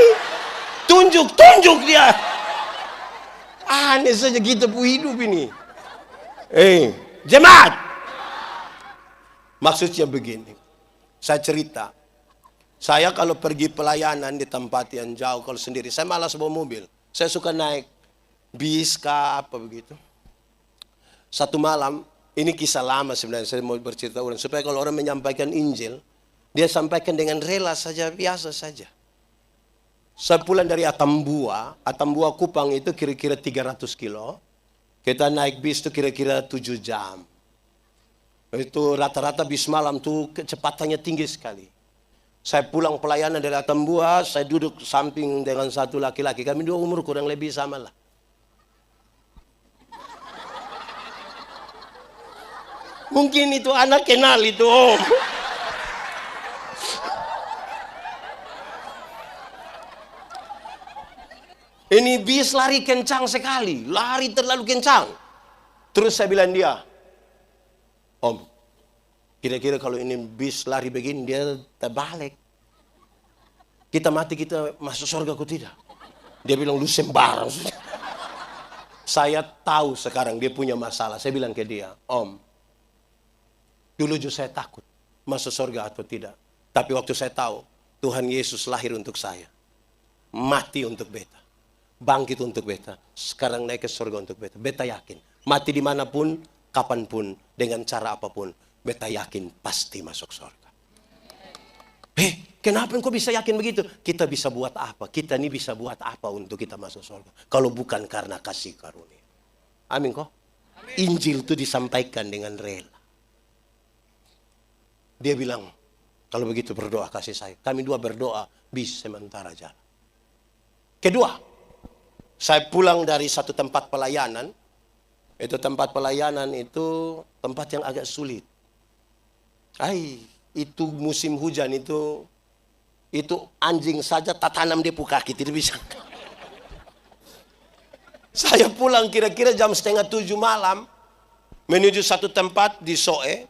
[SPEAKER 1] Tunjuk dia. Aneh saja kita hidup ini. Jemaat. Maksudnya begini. Saya cerita. Saya kalau pergi pelayanan di tempat yang jauh, kalau sendiri, saya malas bawa mobil. Saya suka naik bis kah apa begitu. Satu malam, ini kisah lama sebenarnya, saya mau bercerita ulang. Supaya kalau orang menyampaikan Injil, dia sampaikan dengan rela saja, biasa saja. Saya pulang dari Atambua Kupang itu kira-kira 300 kilo. Kita naik bis itu kira-kira 7 jam. Itu rata-rata bis malam tuh kecepatannya tinggi sekali. Saya pulang pelayanan dari Atambua, saya duduk samping dengan satu laki-laki. Kami dua umur kurang lebih sama lah. Mungkin itu anak kenal itu om. Ini bis lari kencang sekali. Lari terlalu kencang. Terus saya bilang dia, om, kira-kira kalau ini bis lari begini dia terbalik. Kita mati, kita masuk surga kok tidak? Dia bilang lu sembarang. Saya tahu sekarang dia punya masalah. Saya bilang ke dia, om, dulu juga saya takut masuk surga atau tidak. Tapi waktu saya tahu Tuhan Yesus lahir untuk saya. Mati untuk beta. Bangkit untuk beta. Sekarang naik ke surga untuk beta. Beta yakin. Mati dimanapun, kapanpun, dengan cara apapun. Beta yakin pasti masuk surga. Kenapa engkau bisa yakin begitu? Kita bisa buat apa? Kita ini bisa buat apa untuk kita masuk surga? Kalau bukan karena kasih karunia. Amin kok? Injil itu disampaikan dengan rela. Dia bilang, kalau begitu berdoa kasih saya. Kami dua berdoa, bis sementara jalan. Kedua, saya pulang dari satu tempat pelayanan. Itu tempat pelayanan itu tempat yang agak sulit. Itu musim hujan itu anjing saja tak tanam di kaki, tidak bisa. Saya pulang kira-kira jam 6:30 malam menuju satu tempat di Soe.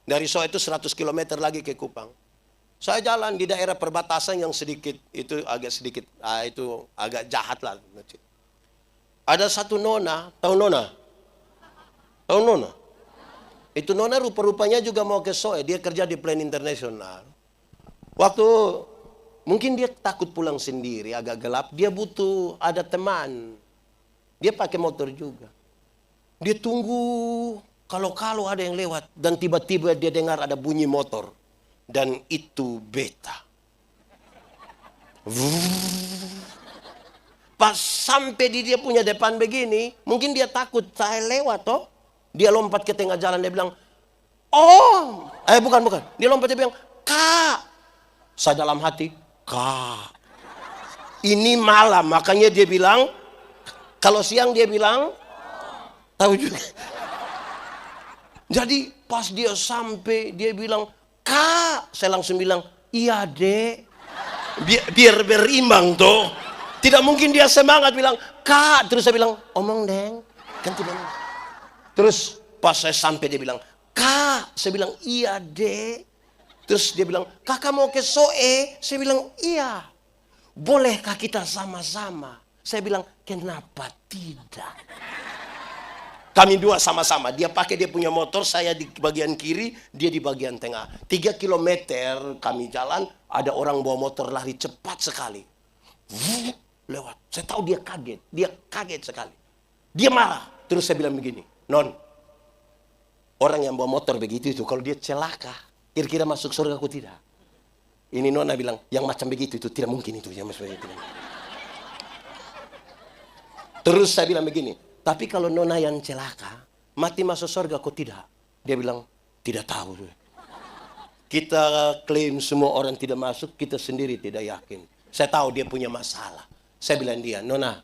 [SPEAKER 1] Dari Soe itu 100 km lagi ke Kupang. Saya jalan di daerah perbatasan yang sedikit, itu agak jahat lah. Ada satu nona, tahu nona? Tahu nona? Itu nona rupa-rupanya juga mau ke Soe, dia kerja di Plan International. Waktu mungkin dia takut pulang sendiri, agak gelap, dia butuh ada teman. Dia pakai motor juga. Dia tunggu kalau ada yang lewat dan tiba-tiba dia dengar ada bunyi motor dan itu beta. Pas sampai di dia punya depan begini, mungkin dia takut saya lewat toh. Dia lompat ke tengah jalan, dia bilang, bukan. Dia lompat, dia bilang, Kak. Saya dalam hati, Kak. Ini malam, makanya dia bilang, kalau siang dia bilang, tahu juga. Jadi pas dia sampai, dia bilang, Kak. Saya langsung bilang, iya dek. Biar berimbang toh. Tidak mungkin dia semangat bilang, Kak. Terus saya bilang, omong deng. Kan tidak. Terus pas saya sampai dia bilang, Kak. Saya bilang, iya dek. Terus dia bilang, kakak mau ke Soe? Saya bilang, iya. Bolehkah kita sama-sama? Saya bilang, kenapa tidak? Kami dua sama-sama. Dia pakai dia punya motor, saya di bagian kiri, dia di bagian tengah. 3 kilometer kami jalan, ada orang bawa motor lari cepat sekali. Lewat. Saya tahu dia kaget. Dia kaget sekali. Dia marah. Terus saya bilang begini, Non, orang yang bawa motor begitu itu, kalau dia celaka, kira-kira masuk surga aku tidak? Ini Nona bilang, yang macam begitu itu tidak mungkin itu. Yang macam begitu. Terus saya bilang begini, tapi kalau Nona yang celaka, mati masuk surga kok tidak? Dia bilang, tidak tahu. Kita klaim semua orang tidak masuk, kita sendiri tidak yakin. Saya tahu dia punya masalah. Saya bilang dia, Nona,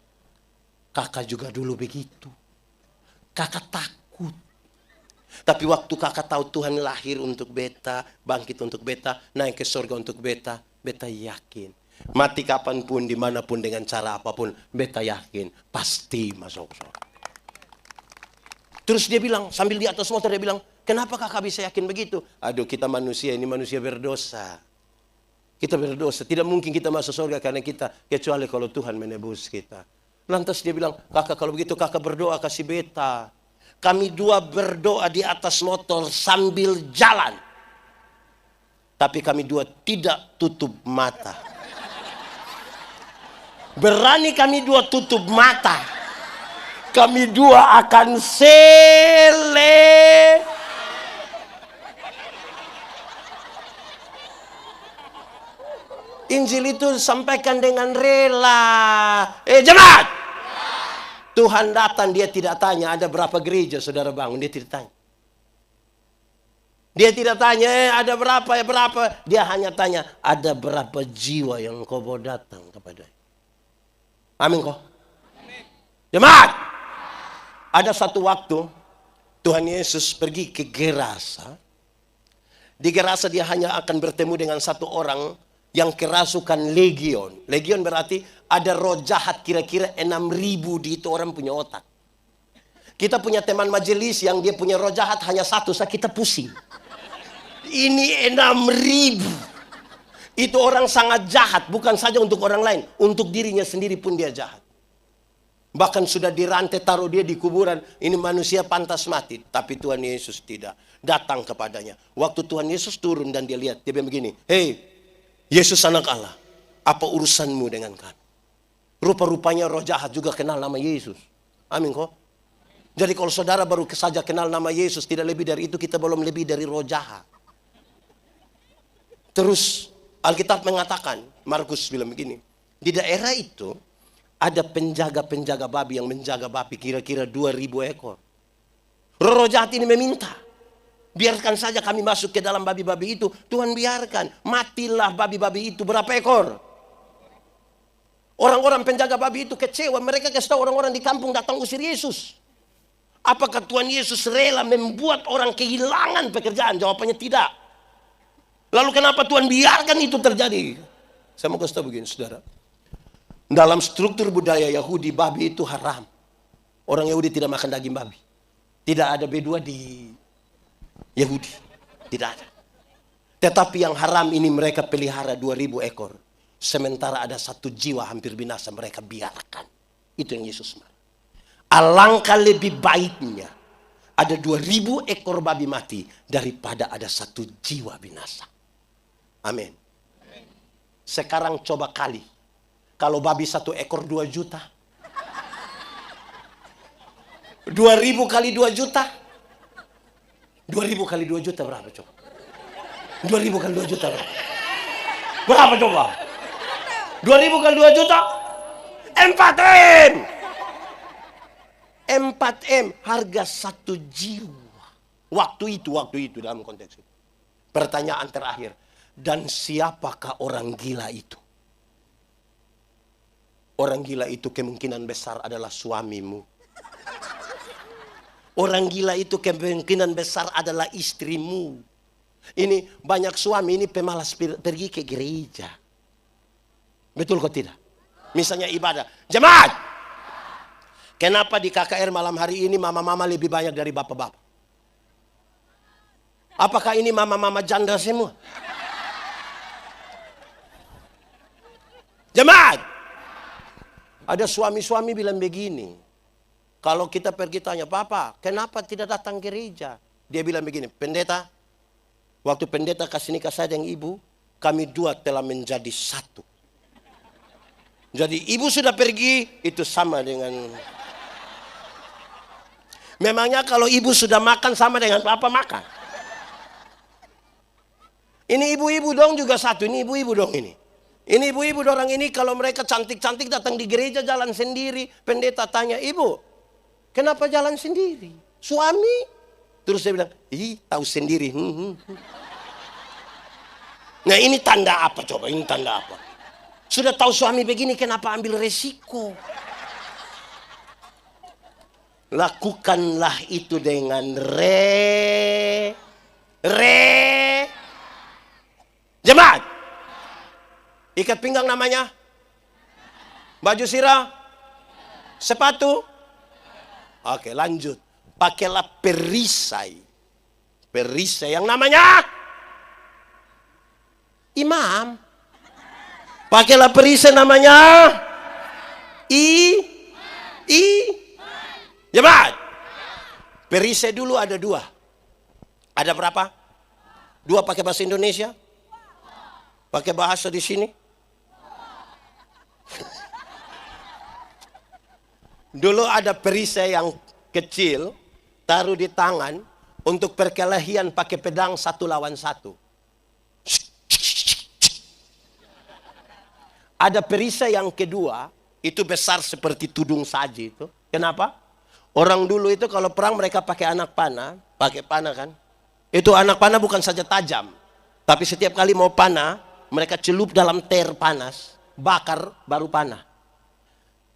[SPEAKER 1] kakak juga dulu begitu. Kakak takut. Tapi waktu kakak tahu Tuhan lahir untuk beta, bangkit untuk beta, naik ke surga untuk beta, beta yakin. Mati kapanpun, dimanapun, dengan cara apapun, beta yakin pasti masuk surga. Terus dia bilang, sambil di atas motor dia bilang, kenapa kakak bisa yakin begitu? Aduh, kita manusia, ini manusia berdosa. Kita berdosa, tidak mungkin kita masuk surga karena kita, kecuali kalau Tuhan menebus kita. Lantas dia bilang, kakak kalau begitu kakak berdoa kasih beta. Kami dua berdoa di atas motor sambil jalan. Tapi kami dua tidak tutup mata. Berani kami dua tutup mata, kami dua akan Injil itu sampaikan dengan rela. Jemaat, Tuhan datang, dia tidak tanya ada berapa gereja saudara bangun, dia tidak tanya. Dia tidak tanya ada berapa ya berapa, dia hanya tanya ada berapa jiwa yang kau mau datang kepada. Amin kok. Jemaat, ada satu waktu Tuhan Yesus pergi ke Gerasa. Di Gerasa dia hanya akan bertemu dengan satu orang yang kerasukan legion. Legion berarti ada roh jahat kira-kira 6.000 di itu orang punya otak. Kita punya teman majelis yang dia punya roh jahat hanya satu, kita pusing. Ini 6.000. Itu orang sangat jahat, bukan saja untuk orang lain, untuk dirinya sendiri pun dia jahat. Bahkan sudah dirantai, taruh dia di kuburan. Ini manusia pantas mati. Tapi Tuhan Yesus tidak datang kepadanya. Waktu Tuhan Yesus turun dan dia lihat, dia bilang begini, hei Yesus anak Allah, apa urusanmu dengan kami? Rupa-rupanya roh jahat juga kenal nama Yesus. Amin kok. Jadi kalau saudara baru saja kenal nama Yesus, tidak lebih dari itu, kita belum lebih dari roh jahat. Terus Alkitab mengatakan, Markus bilang begini, di daerah itu ada penjaga-penjaga babi yang menjaga babi kira-kira 2.000 ekor. Roh jahat ini meminta, biarkan saja kami masuk ke dalam babi-babi itu. Tuhan biarkan, matilah babi-babi itu. Berapa ekor? Orang-orang penjaga babi itu kecewa, mereka kasih tahu orang-orang di kampung datang usir Yesus. Apakah Tuhan Yesus rela membuat orang kehilangan pekerjaan? Jawabannya tidak. Lalu kenapa Tuhan biarkan itu terjadi? Saya mau kasih tahu begini saudara. Dalam struktur budaya Yahudi, babi itu haram. Orang Yahudi tidak makan daging babi. Tidak ada B2 di Yahudi. Tidak ada. Tetapi yang haram ini mereka pelihara 2.000 ekor. Sementara ada 1 jiwa hampir binasa, mereka biarkan. Itu yang Yesus marah. Alangkah lebih baiknya ada 2.000 ekor babi mati daripada ada 1 jiwa binasa. Amin. Sekarang coba kali, kalau babi 1 ekor 2 juta, 2.000 kali 2 juta, 2.000 kali 2 juta berapa coba? 2.000 kali 2 juta berapa? Berapa coba? 2.000 kali 2 juta? 4M. 4M harga 1 jiwa. Waktu itu dalam konteks itu. Pertanyaan terakhir. Dan siapakah orang gila itu? Orang gila itu kemungkinan besar adalah suamimu. Orang gila itu kemungkinan besar adalah istrimu. Ini banyak suami ini pemalas pergi ke gereja. Betul kok tidak? Misalnya ibadah. Jemaat! Kenapa di KKR malam hari ini mama-mama lebih banyak dari bapak-bapak? Apakah ini mama-mama janda semua? Jemaat, ada suami-suami bilang begini, Kalau kita pergi tanya, Papa, kenapa tidak datang gereja? Dia bilang begini, pendeta, waktu pendeta kasih nikah saya dengan ibu, kami dua telah menjadi satu. Jadi ibu sudah pergi, itu sama dengan... Memangnya kalau ibu sudah makan sama dengan papa makan? Ini ibu-ibu dong juga satu, ini ibu-ibu dong ini. Ini ibu-ibu orang ini kalau mereka cantik-cantik datang di gereja jalan sendiri. Pendeta tanya, ibu, kenapa jalan sendiri? Suami? Terus dia bilang, tahu sendiri. Nah ini tanda apa coba? Ini tanda apa? Sudah tahu suami begini, kenapa ambil resiko? Lakukanlah itu dengan jemaat. Ikat pinggang namanya? Baju sirah? Sepatu? Oke, lanjut. Pakailah perisai. Perisai yang namanya imam. Pakailah perisai namanya jemaat. Perisai dulu ada dua. Ada berapa? Dua pakai bahasa Indonesia? Pakai bahasa di sini? Dulu ada perisai yang kecil, taruh di tangan untuk perkelahian pakai pedang 1 lawan 1. Ada perisai yang kedua, itu besar seperti tudung saji itu. Kenapa? Orang dulu itu kalau perang mereka pakai anak panah, pakai panah kan? Itu anak panah bukan saja tajam, tapi setiap kali mau panah, mereka celup dalam ter panas, bakar baru panah.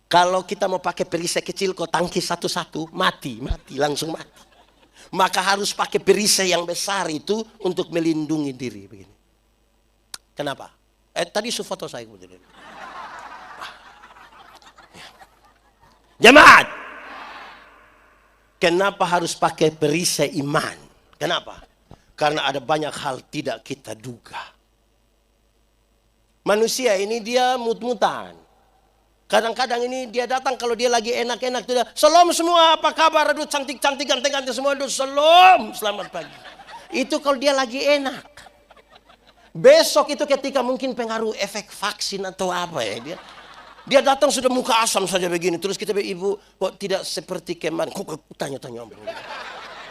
[SPEAKER 1] Kalau kita mau pakai perisai kecil, kau tangkis satu-satu, mati, langsung mati. Maka harus pakai perisai yang besar itu untuk melindungi diri begini. Kenapa? Tadi foto saya kebetulan. Jemaat, kenapa harus pakai perisai iman? Kenapa? Karena ada banyak hal tidak kita duga. Manusia ini dia mut-mutan. Kadang-kadang ini dia datang kalau dia lagi enak-enak. Salam semua, apa kabar? Aduh cantik-cantik, ganteng-ganteng semua. Aduh salam, selamat pagi. Itu kalau dia lagi enak. Besok itu ketika mungkin pengaruh efek vaksin atau apa ya. Dia datang sudah muka asam saja begini. Terus kita bilang, ibu kok tidak seperti kemarin. Kok tanya-tanya.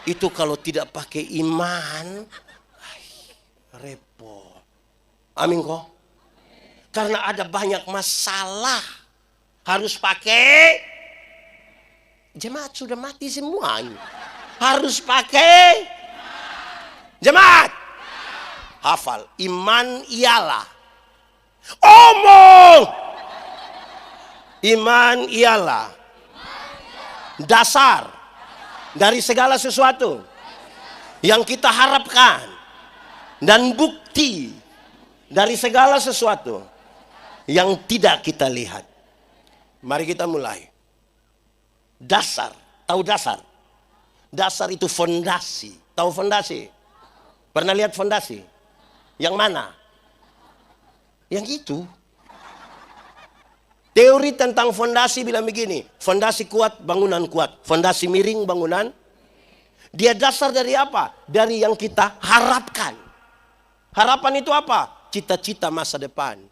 [SPEAKER 1] Itu kalau tidak pakai iman, repot. Amin kok. Karena ada banyak masalah. Harus pakai, jemaat sudah mati semua. Harus pakai, jemaat. Hafal, iman ialah. Omong. Iman ialah dasar dari segala sesuatu yang kita harapkan dan bukti dari segala sesuatu yang tidak kita lihat. Mari kita mulai. Dasar, tahu dasar? Dasar itu fondasi. Tahu fondasi? Pernah lihat fondasi? Yang mana? Yang itu. Teori tentang fondasi bilang begini, fondasi kuat, bangunan kuat. Fondasi miring, bangunan. Dia dasar dari apa? Dari yang kita harapkan. Harapan itu apa? Cita-cita masa depan.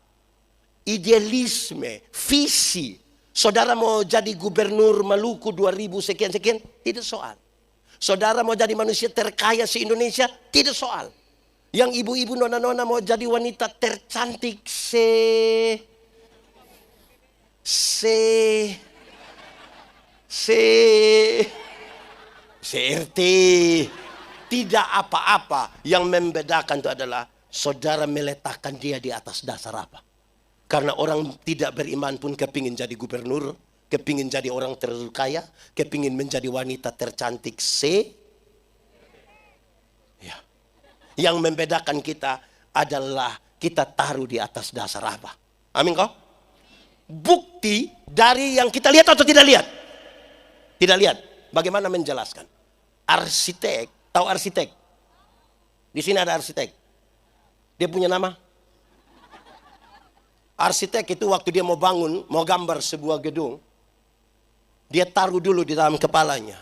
[SPEAKER 1] Idealisme, visi. Saudara mau jadi gubernur Maluku 2000 sekian-sekian? Tidak soal. Saudara mau jadi manusia terkaya se-Indonesia? Tidak soal. Yang ibu-ibu nona-nona mau jadi wanita tercantik CRT. Tidak apa-apa. Yang membedakan itu adalah saudara meletakkan dia di atas dasar apa. Karena orang tidak beriman pun kepingin jadi gubernur, kepingin jadi orang terkaya, kepingin menjadi wanita tercantik ya. Yang membedakan kita adalah kita taruh di atas dasar apa. Amin kok? Bukti dari yang kita lihat atau tidak lihat? Tidak lihat. Bagaimana menjelaskan? Arsitek, tahu arsitek? Di sini ada arsitek. Dia punya nama? Arsitek itu waktu dia mau bangun, mau gambar sebuah gedung, Dia taruh dulu di dalam kepalanya.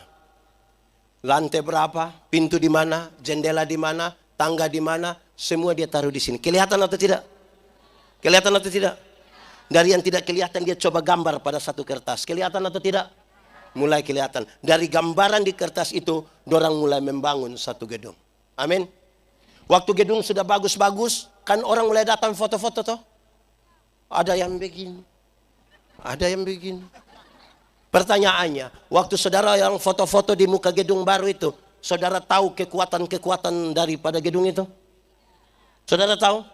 [SPEAKER 1] Lantai berapa, pintu di mana, jendela di mana, tangga di mana, semua dia taruh di sini. Kelihatan atau tidak? Kelihatan atau tidak? Dari yang tidak kelihatan dia coba gambar pada satu kertas. Kelihatan atau tidak? Mulai kelihatan. Dari gambaran di kertas itu, dorang mulai membangun satu gedung. Amin. Waktu gedung sudah bagus-bagus, kan orang mulai datang foto-foto toh. Ada yang begini, ada yang begini. Pertanyaannya, waktu saudara yang foto-foto di muka gedung baru itu, saudara tahu kekuatan-kekuatan daripada gedung itu? Saudara tahu?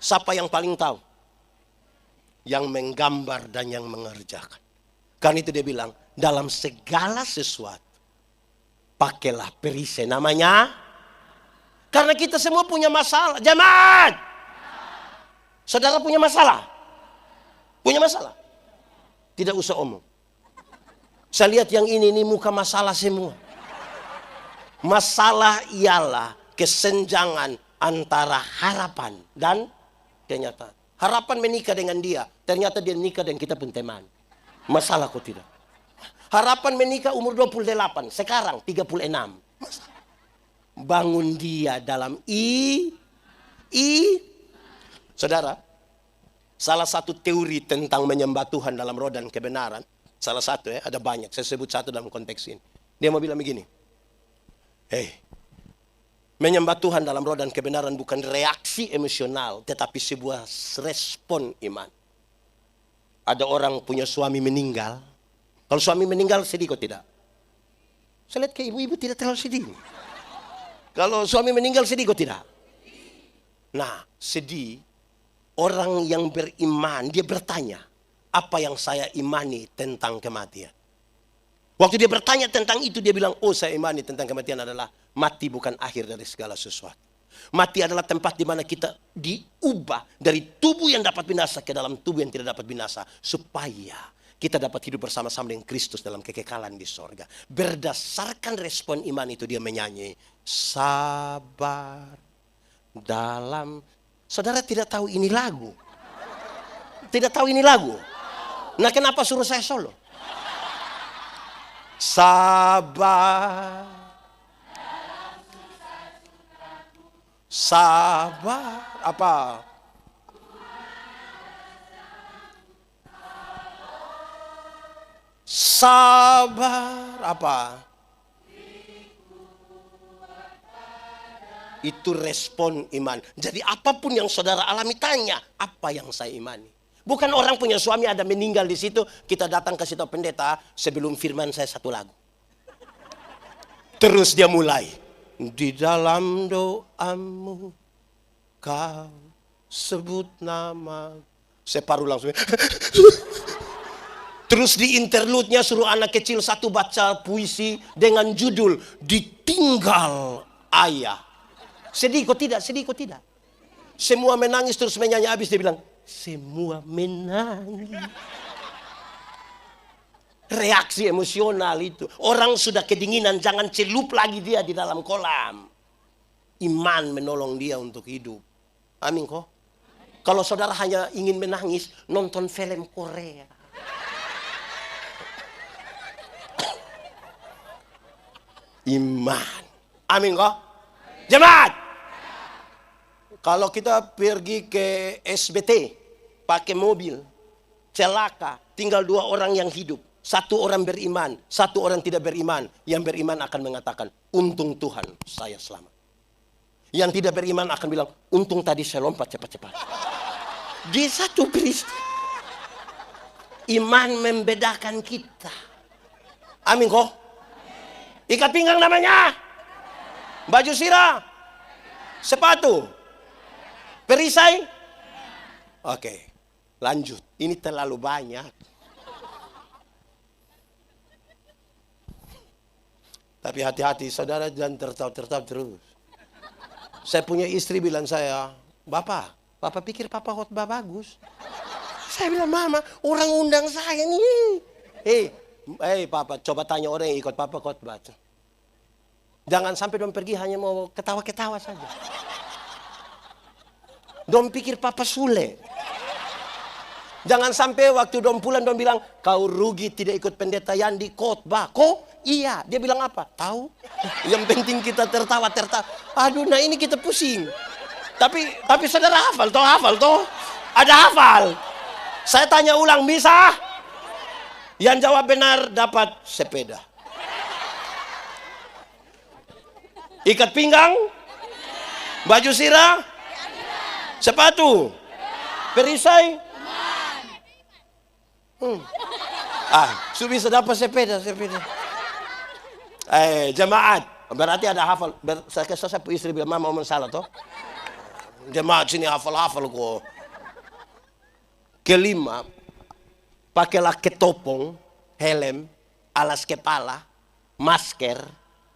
[SPEAKER 1] Siapa yang paling tahu? Yang menggambar dan yang mengerjakan. Karena itu dia bilang, dalam segala sesuatu, pakailah perisai namanya. Karena kita semua punya masalah. Jemaat! Saudara punya masalah? Punya masalah? Tidak usah omong. Saya lihat yang ini muka masalah semua. Masalah ialah kesenjangan antara harapan dan kenyataan. Harapan menikah dengan dia, ternyata dia nikah dan kita pun teman. Masalah kok tidak? Harapan menikah umur 28, sekarang 36. Masalah. Bangun dia dalam Saudara, salah satu teori tentang menyembah Tuhan dalam roh dan kebenaran, salah satu ya, ada banyak, saya sebut satu dalam konteks ini. Dia mau bilang begini, menyembah Tuhan dalam roh dan kebenaran bukan reaksi emosional, tetapi sebuah respon iman. Ada orang punya suami meninggal, kalau suami meninggal sedih kok tidak? Saya lihat ke ibu-ibu tidak terlalu sedih. Kalau suami meninggal sedih kok tidak? Nah, sedih. Orang yang beriman, dia bertanya, apa yang saya imani tentang kematian? Waktu dia bertanya tentang itu, dia bilang, oh saya imani tentang kematian adalah mati bukan akhir dari segala sesuatu. Mati adalah tempat di mana kita diubah dari tubuh yang dapat binasa ke dalam tubuh yang tidak dapat binasa. Supaya kita dapat hidup bersama-sama dengan Kristus dalam kekekalan di sorga. Berdasarkan respon iman itu dia menyanyi, sabar dalam... Saudara tidak tahu ini lagu? Tidak tahu ini lagu? Nah kenapa suruh saya solo? Sabar. Sabar. Apa? Sabar. Apa? Itu respon iman. Jadi apapun yang saudara alami, tanya, apa yang saya imani? Bukan orang punya suami ada meninggal di situ, kita datang ke situ pendeta, sebelum firman saya satu lagu. Terus dia mulai. Di dalam doamu, kau sebut nama. Saya paru langsung. Terus di interlude-nya suruh anak kecil satu baca puisi dengan judul Ditinggal Ayah. Sedih kok tidak? Sedih kok tidak? Semua menangis terus menyanyi habis dia bilang, semua menangis. Reaksi emosional itu. Orang sudah kedinginan, jangan celup lagi dia di dalam kolam. Iman menolong dia untuk hidup. Amin kok. Kalau saudara hanya ingin menangis, nonton film Korea. Iman. Amin kok. Jemaat. Kalau kita pergi ke SBT, pakai mobil, celaka, tinggal 2 orang yang hidup. 1 orang beriman, 1 orang tidak beriman. Yang beriman akan mengatakan, untung Tuhan saya selamat. Yang tidak beriman akan bilang, untung tadi saya lompat cepat-cepat. Di satu peristiwa. Iman membedakan kita. Amin kok. Ikat pinggang namanya. Baju sirah. Sepatu. Perisai? Oke, lanjut. Ini terlalu banyak. Tapi hati-hati, saudara jangan tertawa terus. Saya punya istri bilang saya, Bapak pikir Papa khotbah bagus. Saya bilang, Mama, orang undang saya nih. Hei Papa, coba tanya orang yang ikut Papa khotbah. Jangan sampai dong pergi hanya mau ketawa-ketawa saja. Dong pikir Papa Sule. Jangan sampai waktu dom pulang dom bilang, kau rugi tidak ikut pendeta Yandi khotbah. Kok? Iya. Dia bilang apa? Tahu. Yang penting kita tertawa. Aduh, nah ini kita pusing. Tapi saudara hafal toh. Ada hafal. Saya tanya ulang, bisa? Yang jawab benar dapat sepeda. Ikat pinggang? Baju sirah? Sepatu? Perisai? Bisa dapat sepeda. Jemaat, berarti ada hafal. Saya istri bilang, mama mau salah toh. Jemaat sini hafal kok. Kelima, pakailah ketopong, helm, alas kepala, masker,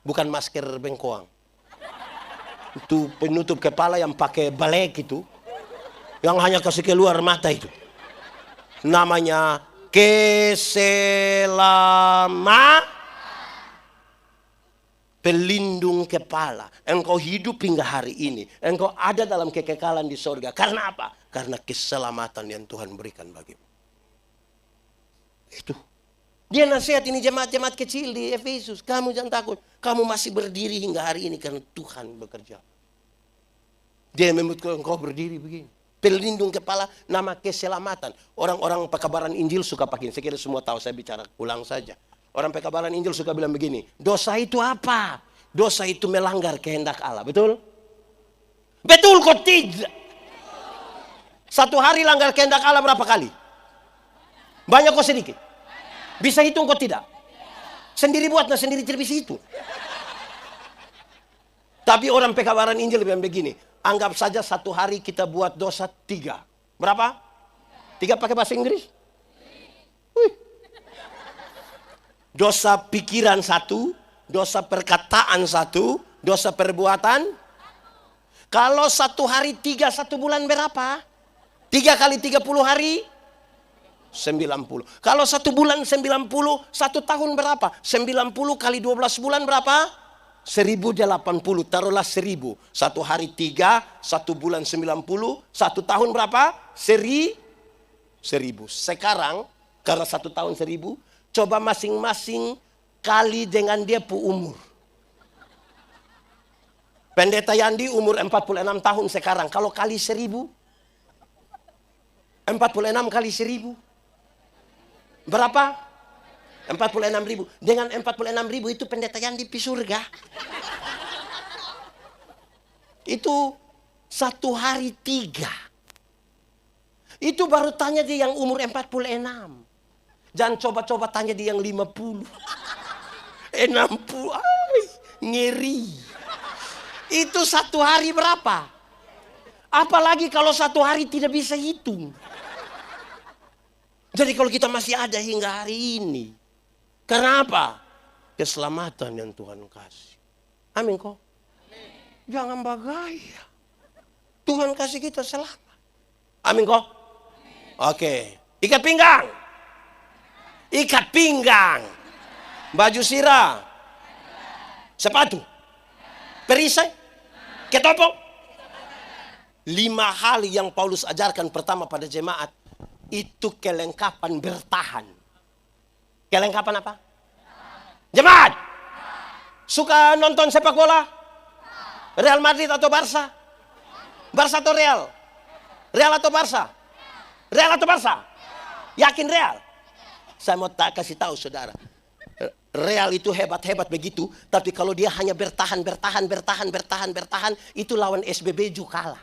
[SPEAKER 1] bukan masker bengkoang. Itu penutup kepala yang pakai balek itu, yang hanya kasih keluar mata itu. Namanya pelindung kepala. Engkau hidup hingga hari ini. Engkau ada dalam kekekalan di sorga. Karena apa? Karena keselamatan yang Tuhan berikan bagimu. Itu. Dia nasihat ini jemaat-jemaat kecil di Efesus. Kamu jangan takut. Kamu masih berdiri hingga hari ini karena Tuhan bekerja. Dia membuat engkau berdiri begini. Pelindung kepala, nama keselamatan. Orang-orang pekabaran Injil suka pakai. Saya kira semua tahu, saya bicara ulang saja. Orang pekabaran Injil suka bilang begini. Dosa itu apa? Dosa itu melanggar kehendak Allah. Betul? Betul kok tidak? Satu hari langgar kehendak Allah berapa kali? Banyak kok sedikit? Bisa hitung kok tidak? Sendiri buat, sendiri tidak bisa hitung. Tapi orang pekabaran Injil bilang begini. Anggap saja satu hari kita buat dosa 3. Berapa? 3 pakai bahasa Inggris? Dosa pikiran 1, dosa perkataan 1, dosa perbuatan. Kalau satu hari 3, 1 bulan berapa? 3 kali 30 hari? 90. Kalau 1 bulan 90, 1 tahun berapa? 90 kali 12 bulan berapa? 1080, taruhlah 1000. Satu hari 3, 1 bulan 90, 1 tahun berapa? 1000. Sekarang, karena 1 tahun 1000, coba masing-masing kali dengan dia umur. Pendeta Yandi umur 46 tahun sekarang. Kalau kali 1000, 46 kali 1000. Berapa? 46.000. Dengan 46.000 itu pendeta Yandi di surga. Itu 1 hari 3. Itu baru tanya dia yang umur 46. Jangan coba-coba tanya dia yang 50. 60. Ngeri. Itu 1 hari berapa? Apalagi kalau 1 hari tidak bisa hitung. Jadi kalau kita masih ada hingga hari ini. Karena apa? Keselamatan yang Tuhan kasih. Amin kok. Jangan bagaya. Tuhan kasih kita selamat. Amin kok. Oke. Ikat pinggang. Ikat pinggang. Baju sirah. Sepatu. Perisai. Ketopong. 5 hal yang Paulus ajarkan pertama pada jemaat. Itu kelengkapan bertahan. Kelengkapan apa? Jemaat. Suka nonton sepak bola? Real Madrid atau Barca? Barca atau Real? Real atau Barca? Real atau Barca? Yakin Real? Saya mau kasih tahu saudara. Real itu hebat-hebat begitu. Tapi kalau dia hanya bertahan. Itu lawan SBB juga kalah.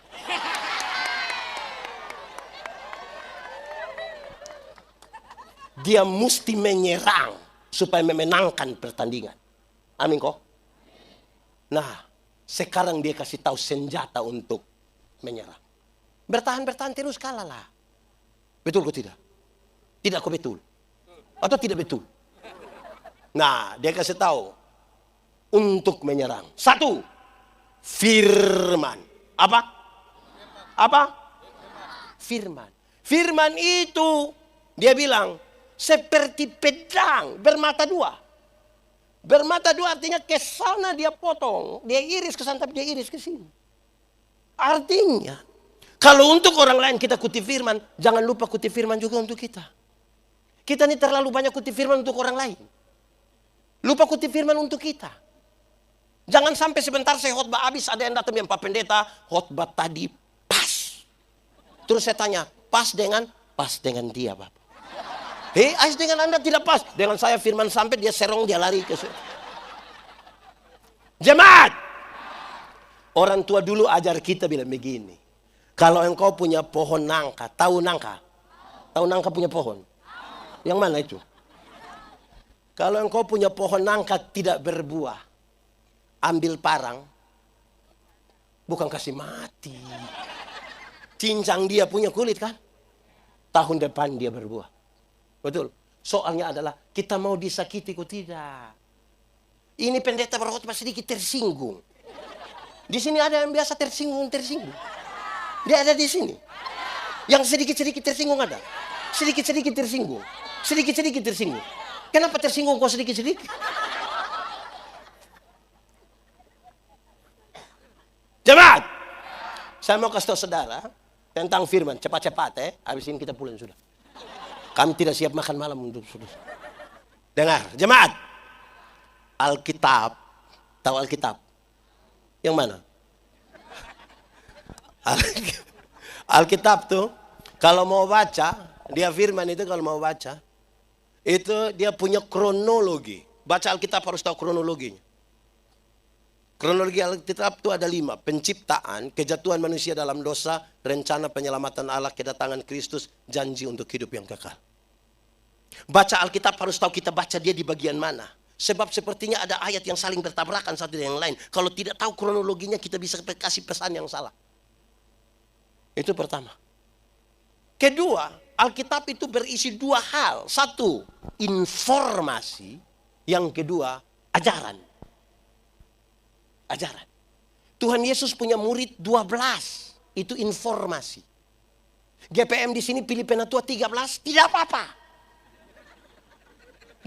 [SPEAKER 1] Dia mesti menyerang supaya memenangkan pertandingan. Amin kok. Nah, sekarang dia kasih tahu senjata untuk menyerang. Bertahan terus kalah lah. Betul kok tidak? Tidak kok betul? Atau tidak betul? Nah, dia kasih tahu untuk menyerang. 1, firman. Apa? Firman. Firman itu dia bilang seperti pedang bermata 2. Bermata 2 artinya ke sana dia potong, dia iris ke sana tapi dia iris ke sini. Artinya Kalau untuk orang lain kita kutip firman, jangan lupa kutip firman juga untuk kita. Kita ini terlalu banyak kutip firman untuk orang lain. Lupa kutip firman untuk kita. Jangan sampai sebentar saya khotbah habis, ada yang datang bilang, Pak Pendeta, khotbah tadi pas. Terus saya tanya, pas dengan dia, Bapak. Ais dengan Anda tidak pas. Dengan saya firman sampai, dia serong, dia lari ke saya. Jemaat! Orang tua dulu ajar kita bilang begini. Kalau engkau punya pohon nangka, tahu nangka? Tahu nangka punya pohon? Yang mana itu? Kalau engkau punya pohon nangka tidak berbuah, ambil parang, bukan kasih mati. Cincang dia punya kulit kan? Tahun depan dia berbuah. Betul. Soalnya adalah kita mau disakiti kok tidak. Ini pendeta berkhotbah sedikit tersinggung. Di sini ada yang biasa tersinggung. Dia ada di sini. Yang sedikit-sedikit tersinggung ada. Sedikit-sedikit tersinggung. Sedikit-sedikit tersinggung. Kenapa tersinggung kok sedikit-sedikit? Jemaat, saya mau kasih tahu saudara tentang firman. Cepat-cepat habis ini kita pulang sudah. Kami tidak siap makan malam untuk saudara. Dengar, jemaat. Alkitab. Tahu Alkitab? Yang mana? Alkitab tuh kalau mau baca, dia firman itu kalau mau baca, itu dia punya kronologi. Baca Alkitab harus tahu kronologinya. Kronologi Alkitab itu ada 5. Penciptaan, kejatuhan manusia dalam dosa, rencana penyelamatan Allah, kedatangan Kristus, janji untuk hidup yang kekal. Baca Alkitab harus tahu kita baca dia di bagian mana. Sebab sepertinya ada ayat yang saling bertabrakan satu dengan yang lain. Kalau tidak tahu kronologinya kita bisa kasih pesan yang salah. Itu pertama. Kedua, Alkitab itu berisi 2 hal. 1, informasi. Yang kedua, ajaran. Ajaran. Tuhan Yesus punya murid 12. Itu informasi. GPM di sini pilih penatua 13, tidak apa-apa.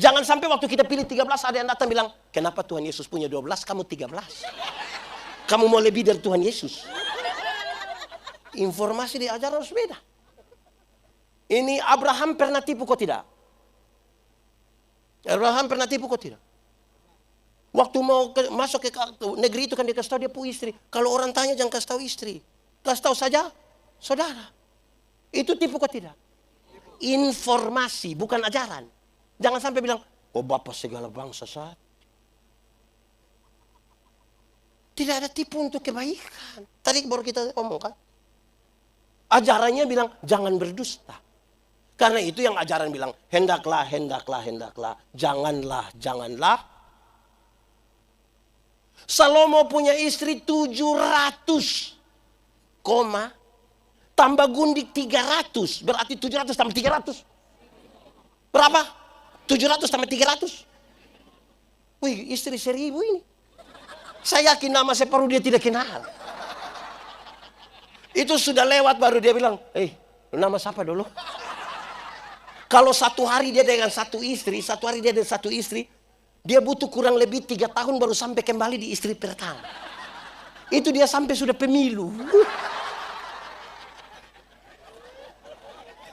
[SPEAKER 1] Jangan sampai waktu kita pilih 13 ada yang datang bilang, kenapa Tuhan Yesus punya 12, kamu 13? Kamu mau lebih dari Tuhan Yesus? Informasi di ajaran harus beda. Ini Abraham pernah tipu kok tidak? Abraham pernah tipu kok tidak? Waktu mau masuk ke negeri itu kan dia kasih tahu dia punya istri. Kalau orang tanya jangan kasih tahu istri. Kasih tahu saja saudara. Itu tipu kok tidak? Informasi bukan ajaran. Jangan sampai bilang, oh Bapak segala bangsa saat. Tidak ada tipu untuk kebaikan. Tadi baru kita omongkan. Ajarannya bilang, jangan berdusta. Karena itu yang ajaran bilang, hendaklah. Janganlah. Salomo punya istri 700, tambah gundik 300. Berarti 700 tambah 300. Berapa? 700 tambah 300. Wih, istri 1000 ini. Saya yakin nama separuh dia tidak kenal. Itu sudah lewat baru dia bilang, nama siapa dulu? Kalau satu hari dia dengan satu istri, dia butuh kurang lebih 3 tahun baru sampai kembali di istri pertama. Itu dia sampai sudah pemilu.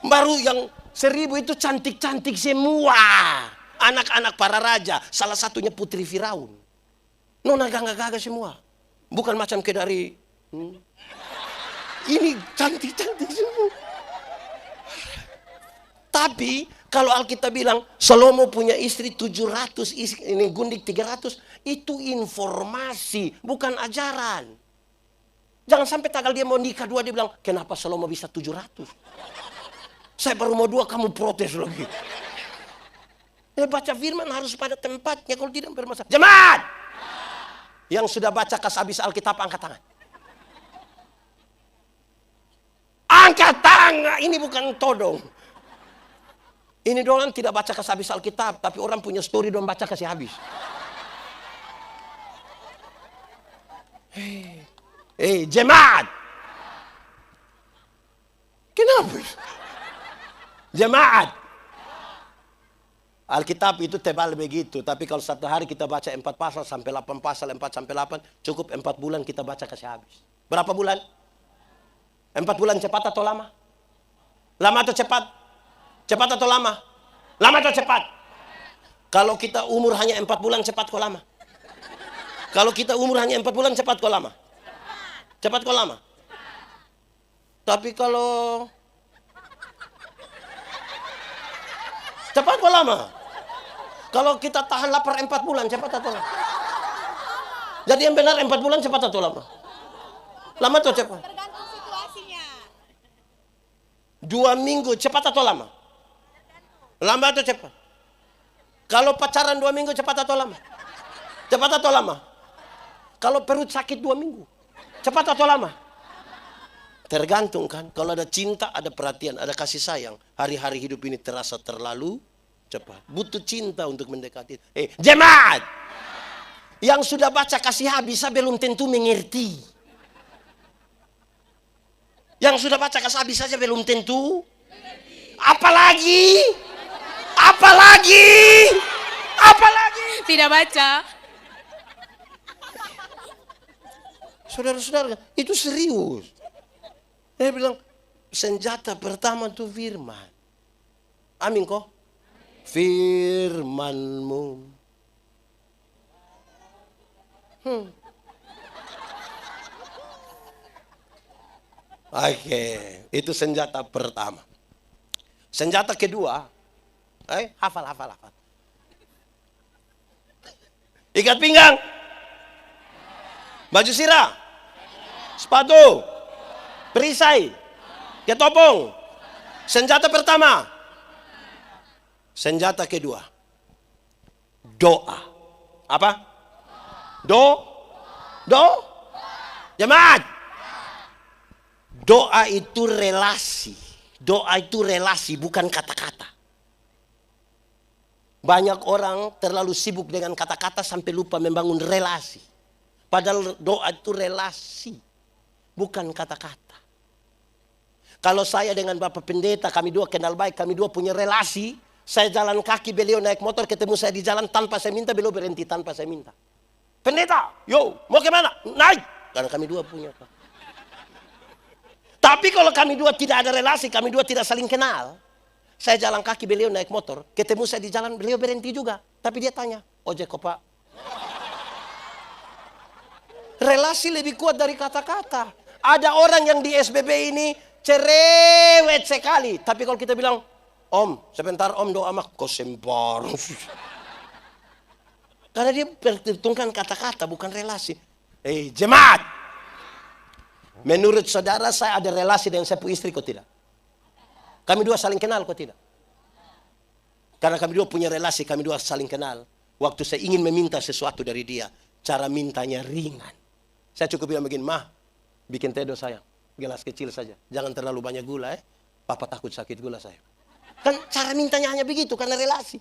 [SPEAKER 1] Baru yang 1000 itu cantik-cantik semua. Anak-anak para raja. Salah satunya putri Firaun. Nona gagah-gagah semua. Bukan macam ke dari. Ini cantik-cantik semua. Tapi kalau Alkitab bilang Salomo punya istri 700, ini gundik 300. Itu informasi, bukan ajaran. Jangan sampai tanggal dia mau nikah 2 dia bilang, kenapa Salomo bisa 700? Saya baru mau 2 kamu protes lagi. Baca firman harus pada tempatnya, kalau tidak bermasalah. Jemaat! Yang sudah baca habis Alkitab angkat tangan. Angkat tangan, ini bukan todong. Ini orang tidak baca habis Alkitab, tapi orang punya story dan baca kasih habis. Jemaat! Kenapa? Jemaat. Alkitab itu tebal begitu, tapi kalau satu hari kita baca 4 pasal sampai 8 pasal, 4 sampai 8, cukup 4 bulan kita baca kasih habis. Berapa bulan? 4 bulan cepat atau lama? Lama atau cepat? Cepat atau lama? Lama atau cepat? Kalau kita umur hanya 4 bulan cepat kok lama? Kalau kita umur hanya 4 bulan cepat kok lama? Cepat kok lama? Tapi kalau cepat kok lama? Kalau kita tahan lapar 4 bulan cepat atau lama? Jadi yang benar 4 bulan cepat atau lama? Lama atau cepat?
[SPEAKER 3] Tergantung situasinya.
[SPEAKER 1] 2 minggu cepat atau lama? Lama atau cepat? Kalau pacaran 2 minggu cepat atau lama? Cepat atau lama? Kalau perut sakit 2 minggu cepat atau lama? Tergantung kan. Kalau ada cinta, ada perhatian, ada kasih sayang, hari-hari hidup ini terasa terlalu cepat. Butuh cinta untuk mendekati. Jemaat yang sudah baca kasih habis belum tentu mengerti. Yang sudah baca kasih habis saja belum tentu. Apalagi
[SPEAKER 3] Tidak baca.
[SPEAKER 1] saudara-saudara, itu serius. Saya bilang senjata pertama itu firman. Amin kok. Firman-Mu. Oke, itu senjata pertama. Senjata kedua, hafal. Ikat pinggang. Baju sirah. Sepatu. Perisai. Ketopong. Senjata pertama. Senjata kedua. Doa. Apa? Jemaat. Doa itu relasi. Doa itu relasi, bukan kata-kata. Banyak orang terlalu sibuk dengan kata-kata sampai lupa membangun relasi. Padahal doa itu relasi, bukan kata-kata. Kalau saya dengan Bapak Pendeta, kami dua kenal baik, kami dua punya relasi. Saya jalan kaki, beliau naik motor, ketemu saya di jalan tanpa saya minta, beliau berhenti tanpa saya minta. Pendeta, yo, mau kemana? Naik. Karena kami dua punya. Tapi kalau kami dua tidak ada relasi, kami dua tidak saling kenal. Saya jalan kaki, beliau naik motor. Ketemu saya di jalan, beliau berhenti juga. Tapi dia tanya, ojek kok Pak? Relasi lebih kuat dari kata-kata. Ada orang yang di SBB ini cerewet sekali. Tapi kalau kita bilang, Om, sebentar Om doa mak, kau sembarang. Karena dia perhitungkan kata-kata, bukan relasi. Jemaat. Menurut saudara saya ada relasi dengan saya istri kok tidak? Kami dua saling kenal kok tidak? Karena kami dua punya relasi, kami dua saling kenal. Waktu saya ingin meminta sesuatu dari dia, cara mintanya ringan. Saya cukup bilang begini, Mah, bikin teh sayang, gelas kecil saja. Jangan terlalu banyak gula Papa takut sakit gula saya. Kan cara mintanya hanya begitu, karena relasi.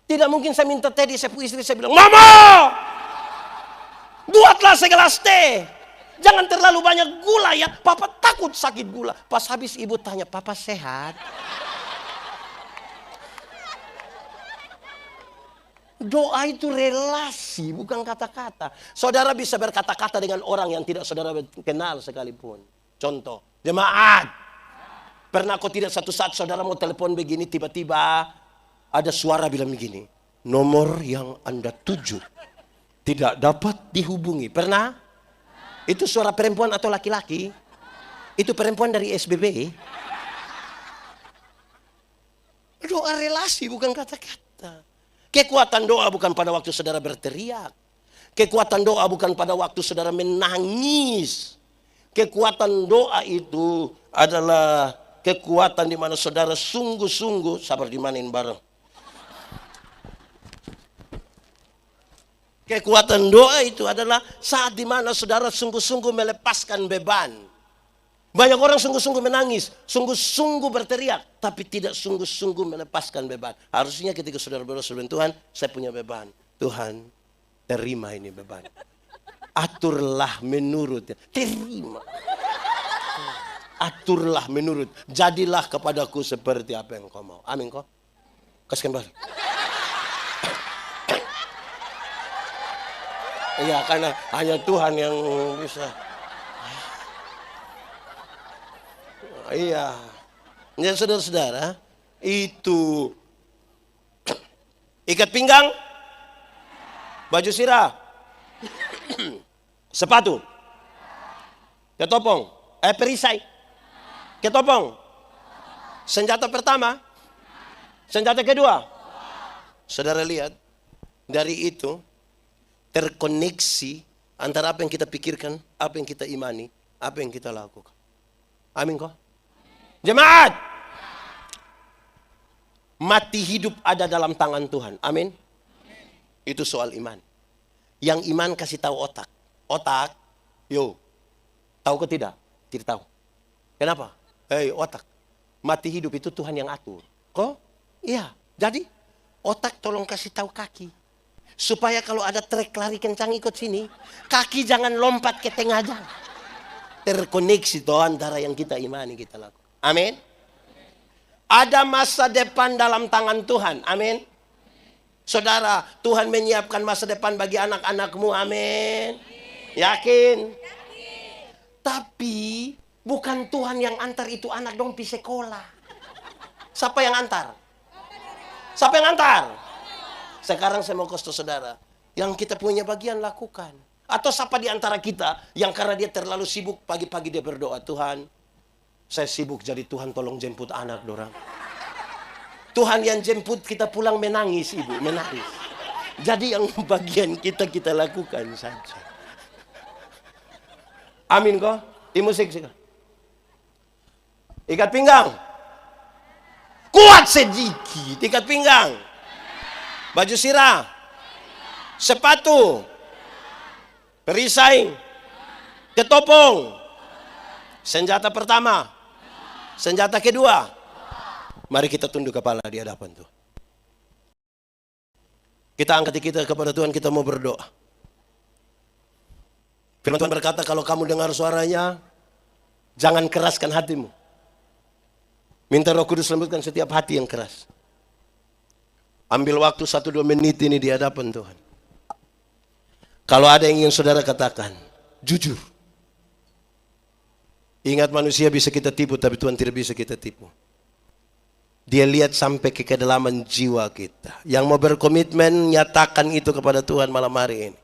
[SPEAKER 1] Tidak mungkin saya minta teh di sepupu istri, saya bilang, Mama, buatlah segelas teh. Jangan terlalu banyak gula ya, Papa takut sakit gula. Pas habis ibu tanya, Papa sehat? Doa itu relasi, bukan kata-kata. Saudara bisa berkata-kata dengan orang yang tidak saudara kenal sekalipun. Contoh, jemaat. Pernah kok tidak satu saat saudara mau telepon begini, tiba-tiba ada suara bilang begini, nomor yang Anda tuju tidak dapat dihubungi. Pernah? Itu suara perempuan atau laki-laki? Itu perempuan dari SBB. Doa relasi bukan kata-kata. Kekuatan doa bukan pada waktu saudara berteriak. Kekuatan doa bukan pada waktu saudara menangis. Kekuatan doa itu adalah kekuatan di mana saudara sungguh-sungguh, sabar dimainin bareng. Kekuatan doa itu adalah saat dimana saudara sungguh-sungguh melepaskan beban. Banyak orang sungguh-sungguh menangis, sungguh-sungguh berteriak, tapi tidak sungguh-sungguh melepaskan beban. Harusnya ketika saudara berdoa sebelum Tuhan, saya punya beban. Tuhan, terima ini beban. Aturlah menurut. Terima. Aturlah menurut. Jadilah kepadaku seperti apa yang kau mau. Amin kok. Kasihkan balik. Iya, karena hanya Tuhan yang bisa. Iya. Ya saudara-saudara, itu ikat pinggang, baju sirah, sepatu, ketopong, perisai, ketopong, senjata pertama, senjata kedua. Saudara lihat, dari itu terkoneksi antara apa yang kita pikirkan, apa yang kita imani, apa yang kita lakukan. Amin kok? Jemaat, mati hidup ada dalam tangan Tuhan. Amin. Itu soal iman. Yang iman kasih tahu otak. Otak, tahu ke tidak? Tidak tahu. Kenapa? Otak. Mati hidup itu Tuhan yang atur. Kok? Iya. Jadi otak tolong kasih tahu kaki. Supaya kalau ada trek lari kencang ikut sini, kaki jangan lompat ke tengah jalan. Terkoneksi toh antara yang kita imani, kita lakukan. Amin. Ada masa depan dalam tangan Tuhan. Amin. Saudara, Tuhan menyiapkan masa depan bagi anak-anakmu. Amin. Yakin? Tapi bukan Tuhan yang antar itu anak dong pergi sekolah. Siapa yang antar? Siapa yang antar? Sekarang saya mau kasih saudara, yang kita punya bagian lakukan. Atau siapa di antara kita yang karena dia terlalu sibuk, pagi-pagi dia berdoa, Tuhan, saya sibuk jadi Tuhan tolong jemput anak dorang. Tuhan yang jemput kita pulang menangis, ibu, menangis. Jadi yang bagian kita lakukan saja. Amin kok? Di musik sih. Ikat pinggang. Kuat sedikit, ikat pinggang. Baju sirah. Sepatu. Perisai. Ketopong. Senjata pertama. Senjata kedua. Mari kita tunduk kepala di hadapan Tuhan. Kita angkat kita kepada Tuhan, kita mau berdoa. Firman Tuhan berkata, kalau kamu dengar suaranya, jangan keraskan hatimu. Minta Roh Kudus lembutkan setiap hati yang keras. Ambil waktu 1-2 menit ini di hadapan Tuhan. Kalau ada yang ingin saudara katakan, jujur. Ingat, manusia bisa kita tipu, tapi Tuhan tidak bisa kita tipu. Dia lihat sampai ke kedalaman jiwa kita. Yang mau berkomitmen, nyatakan itu kepada Tuhan malam hari ini.